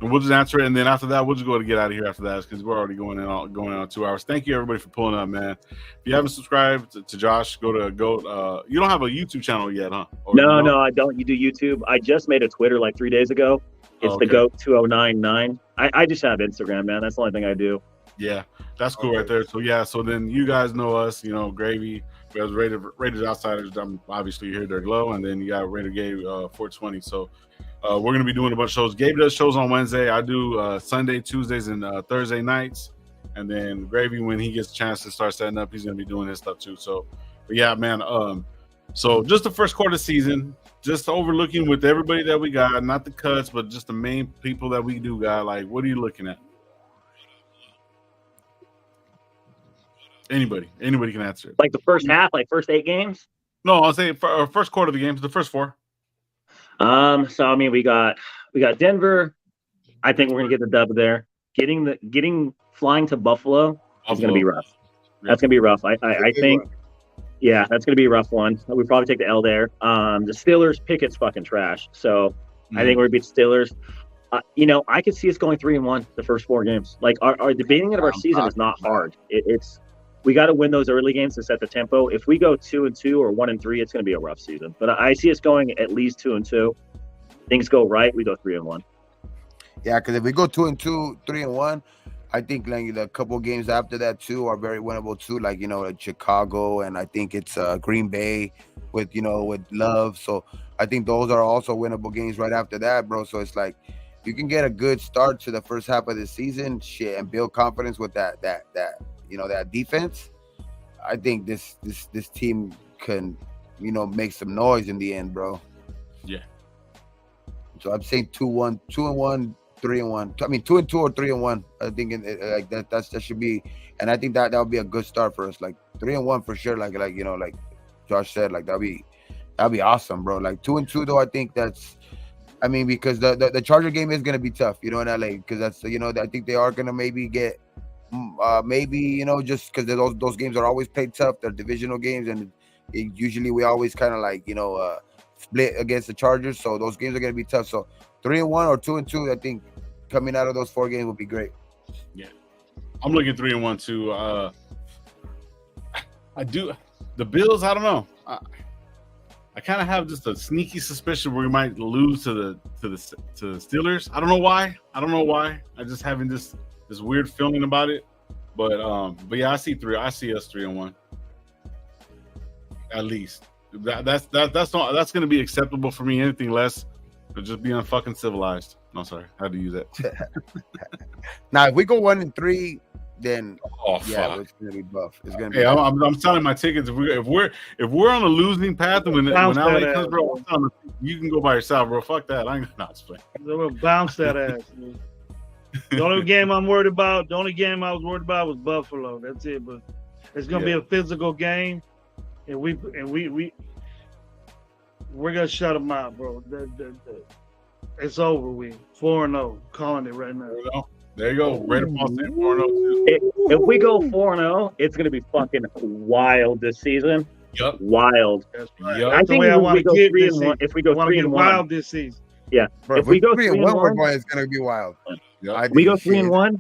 And we'll just answer it, and then after that, we'll just go to get out of here after that because we're already going on 2 hours. Thank you everybody for pulling up, man. If you haven't subscribed to Josh, go to Goat. You don't have a YouTube channel yet, huh? No, I don't. You do YouTube. I just made a Twitter like 3 days ago. It's the Goat 2099. I just have Instagram, man. That's the only thing I do. Yeah, that's cool right there. So then you guys know us, Gravy. We have Raiders Outsiders. I'm obviously here, they're Glow, and then you got Raider Gabe 420. So we're gonna be doing a bunch of shows. Gabe does shows on Wednesday. I do Sunday, Tuesdays, and Thursday nights. And then Gravy, when he gets a chance to start setting up, he's gonna be doing his stuff too. So, but yeah, man. So just the first quarter season. Just overlooking with everybody that we got, not the cuts, but just the main people that we do got. Like, what are you looking at? Anybody can answer it. Like the first half, like first 8 games? No, I'll say first quarter of the games, the first 4. So I mean, we got Denver. I think we're gonna get the dub there. Flying to Buffalo is gonna be rough. That's gonna be rough. I think. Yeah, that's gonna be a rough one. We probably take the L there. The Steelers, Pickett's fucking trash. So I think we're gonna beat the Steelers. I could see us going 3-1 the first 4 games. Like our the beginning of our season is not hard. It's we got to win those early games to set the tempo. If we go 2-2 or 1-3, it's gonna be a rough season. But I see us going at least 2-2. Things go right, we go 3-1. Yeah, because if we go 2-2, 3-1. I think like the couple games after that too are very winnable too. Like like Chicago, and I think it's Green Bay with with Love. So I think those are also winnable games right after that, bro. So it's like you can get a good start to the first half of the season, shit, and build confidence with that defense. I think this team can make some noise in the end, bro. Yeah. So I'm saying 2-1, 2-1. 3-1. I mean, 2-2 or 3-1. I think like that should be, and I think that would be a good start for us. Like 3-1 for sure. Like Josh said, like that'd be awesome, bro. Like 2-2 though, I think that's. I mean, because the Charger game is gonna be tough, in LA, because that's I think they are gonna maybe get maybe just because those games are always played tough. They're divisional games, and usually we always kind of like split against the Chargers. So those games are gonna be tough. So 3-1 or 2-2, I think coming out of those 4 games would be great. Yeah, I'm looking 3-1 too. I do. The Bills, I don't know. I kind of have just a sneaky suspicion we might lose to the Steelers. I don't know why. I just having this weird feeling about it. But yeah, I see us 3-1 at least. That's going to be acceptable for me. Anything less, but just being fucking civilized. No, sorry, I had to use that. Now, if we go 1-3. Then fuck. It's gonna be buff. It's gonna be. Hey, I'm selling my tickets. If we're on a losing path, and when LA comes, bro, you can go by yourself, bro. Fuck that. I ain't not playing. We'll bounce that ass. Man. The only game I was worried about was Buffalo. That's it. But it's gonna be a physical game, and we're gonna shut them out, bro. It's over. We 4-0. Calling it right now. There you go. Raider Ball State 4-0 too. If we go 4-0, it's going to be fucking wild this season. Yep. Wild. That's right. Yep. I think if we go 3-1, if we go 3-1, wild this season. Yeah. Bro, if we go 3-1, it's going to be wild. Yep. We go 3-1.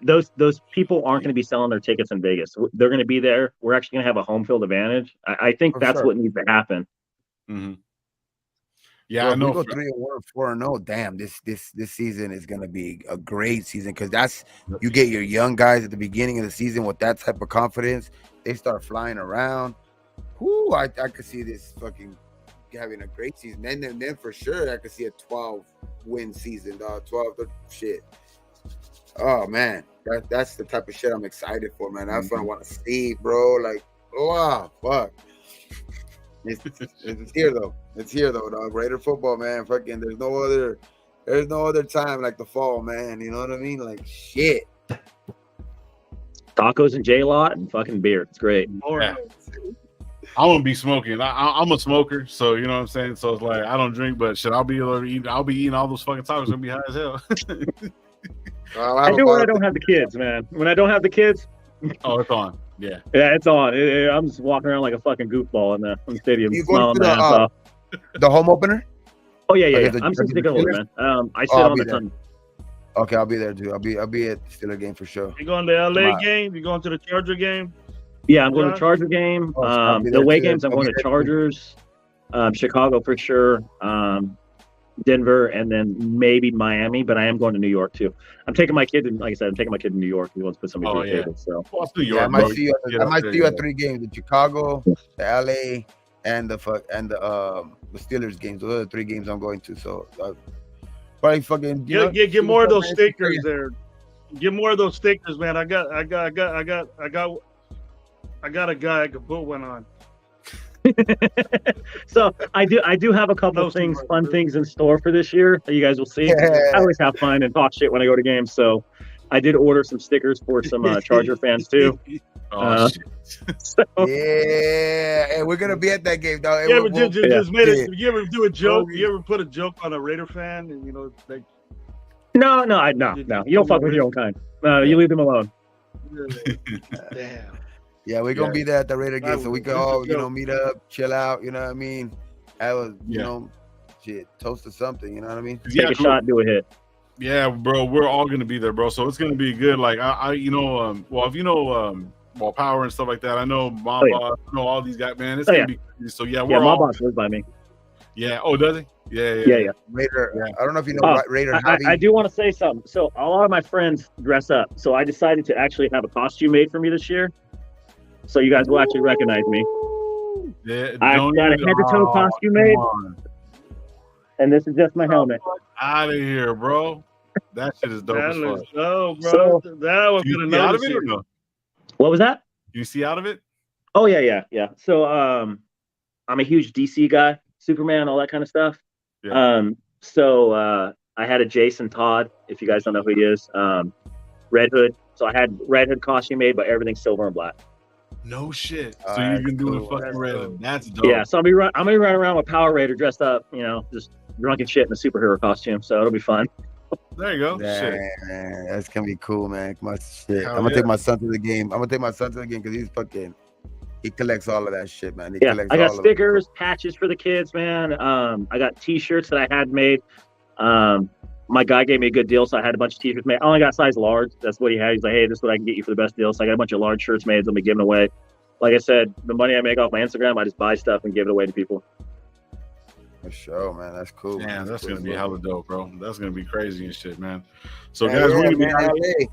Those people aren't going to be selling their tickets in Vegas. They're going to be there. We're actually going to have a home field advantage. I think that's what needs to happen. Mm-hmm. Yeah, I know. We go 3-1, 4-0. Damn, this season is gonna be a great season because you get your young guys at the beginning of the season with that type of confidence. They start flying around. Whoo, I could see this fucking having a great season. And then for sure I could see a 12-win season, dog. 12 shit. Oh man, that's the type of shit I'm excited for, man. That's what I want to see, bro. Like, wow, fuck. It's here though. It's here though, dog. Raider football, man. Fucking, there's no other time like the fall, man. You know what I mean? Like shit. Tacos and J-Lot and fucking beer. It's great. Yeah. I won't be smoking. I'm a smoker, so you know what I'm saying. So it's like I don't drink, but shit, I'll be eating all those fucking tacos. Gonna be high as hell. I do when I don't have the kids, man. When I don't have the kids. Oh, it's on. Yeah, it's on. I'm just walking around like a fucking goofball in the stadium. You going to the home opener? Oh yeah. I'm some sticker man. I sit on the ton. Okay, I'll be there too. I'll be at the Steelers game for sure. You going to the LA game? You going to the Charger game? Yeah, I'm going to the Charger game. The away games, I'm going to Chargers, Chicago for sure, Denver, and then maybe Miami. But I am going to New York too. I'm taking my kid, like I said, to New York. He wants to put somebody to the table. So New York. I might see you at 3 games: the Chicago, the LA, and the Steelers games. Those are the 3 games I'm going to. So probably fucking get more of those stickers there. Get more of those stickers, man. I got a guy I could put one on. So I do have a couple of fun things in store for this year that you guys will see. Yeah. I always have fun and talk shit when I go to games. So I did order some stickers for some Charger fans too. Shit. So, yeah, and we're gonna be at that game, dog. You ever do a joke? You ever put a joke on a Raider fan, and like? No. You don't fuck with your own kind. You leave them alone. Damn. Yeah, we're gonna be there at the Raider game, so we can all, meet up, chill out. You know what I mean? Have a, toast or something. You know what I mean? Take a shot, do a hit. Yeah, bro, we're all gonna be there, bro. So it's gonna be good. Like if you know, Power and stuff like that. I know Boss, I know all these guys, man. It's gonna be crazy. So we're all. Boss lives by me. Yeah. Oh, does he? Yeah. Raider. Yeah. I don't know if you know Raider. I do want to say something. So a lot of my friends dress up. So I decided to actually have a costume made for me this year. So you guys will actually recognize me. Yeah, I've got a head-to-toe costume made, and this is just my helmet. Out of here, bro! That shit is dope as fuck. Oh, bro, that was gonna out of it or no? What was that? You see out of it? Oh yeah. So I'm a huge DC guy, Superman, all that kind of stuff. Yeah. So I had a Jason Todd, if you guys don't know who he is, Red Hood. So I had Red Hood costume made, but everything's silver and black. No shit. So you can do a fucking Red. That's dope. Yeah. So I'm gonna be running around with Power Raider dressed up, just drunk and shit in a superhero costume. So it'll be fun. There you go. Shit. Man, that's gonna be cool, man. My shit. Hell I'm gonna yeah. take my son to the game. I'm gonna take my son to the game because he's fucking. He collects all of that shit, man. He Yeah, collects I got all of it. stickers, patches for the kids, man. I got T-shirts that I had made. My guy gave me a good deal, so I had a bunch of T-shirts made. I only got size large. That's what he had. He's like, hey, this is what I can get you for the best deal. So I got a bunch of large shirts made. I'm giving away. Like I said, the money I make off my Instagram, I just buy stuff and give it away to people. For sure, man. That's cool. Man, man. that's cool, gonna be bro. hella dope, bro. That's gonna be crazy and shit, man. So, Yeah, guys, we're yeah, gonna be man, out. LA.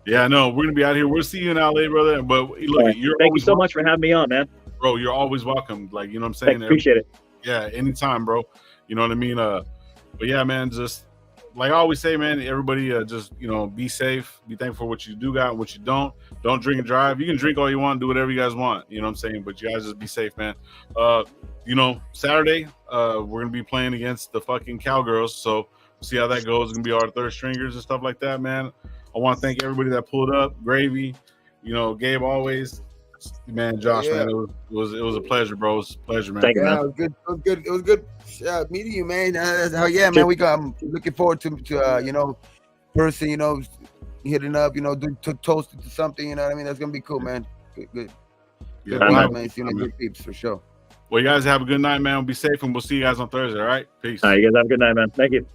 Yeah, I know we're gonna be out here. We'll see you in LA, brother. But look, you're Thank you always so much for having me on, man. bro. You're always welcome. Like, you know what I'm Thanks, saying? appreciate it. Yeah, anytime, bro. You know what I mean? But yeah, man, just like I always say, man, everybody just, you know, be safe, be thankful for what you do got and what you don't. Don't drink and drive. You can drink all you want, do whatever you guys want, you know what I'm saying? But you guys just be safe, man. You know, Saturday, we're gonna be playing against the fucking Cowgirls, so see how that goes. It's gonna be our third stringers and stuff like that, man. I want to thank everybody that pulled up. Gravy, you know, Gabe always, man, Josh, Yeah. man, it was a pleasure, bro. It was a pleasure, man. Thank you, Yeah, man. it was good. It was good. It was good meeting you, man. Hell yeah, man. I'm looking forward to you know, person, you know, hitting up, you know, to toast it to something. You know what I mean? That's gonna be cool, man. Good Yeah, vibe, man. man. You know, good peeps for sure. Well, you guys have a good night, man. Be safe, and we'll see you guys on Thursday. All right, peace. All right, you guys have a good night, man. Thank you.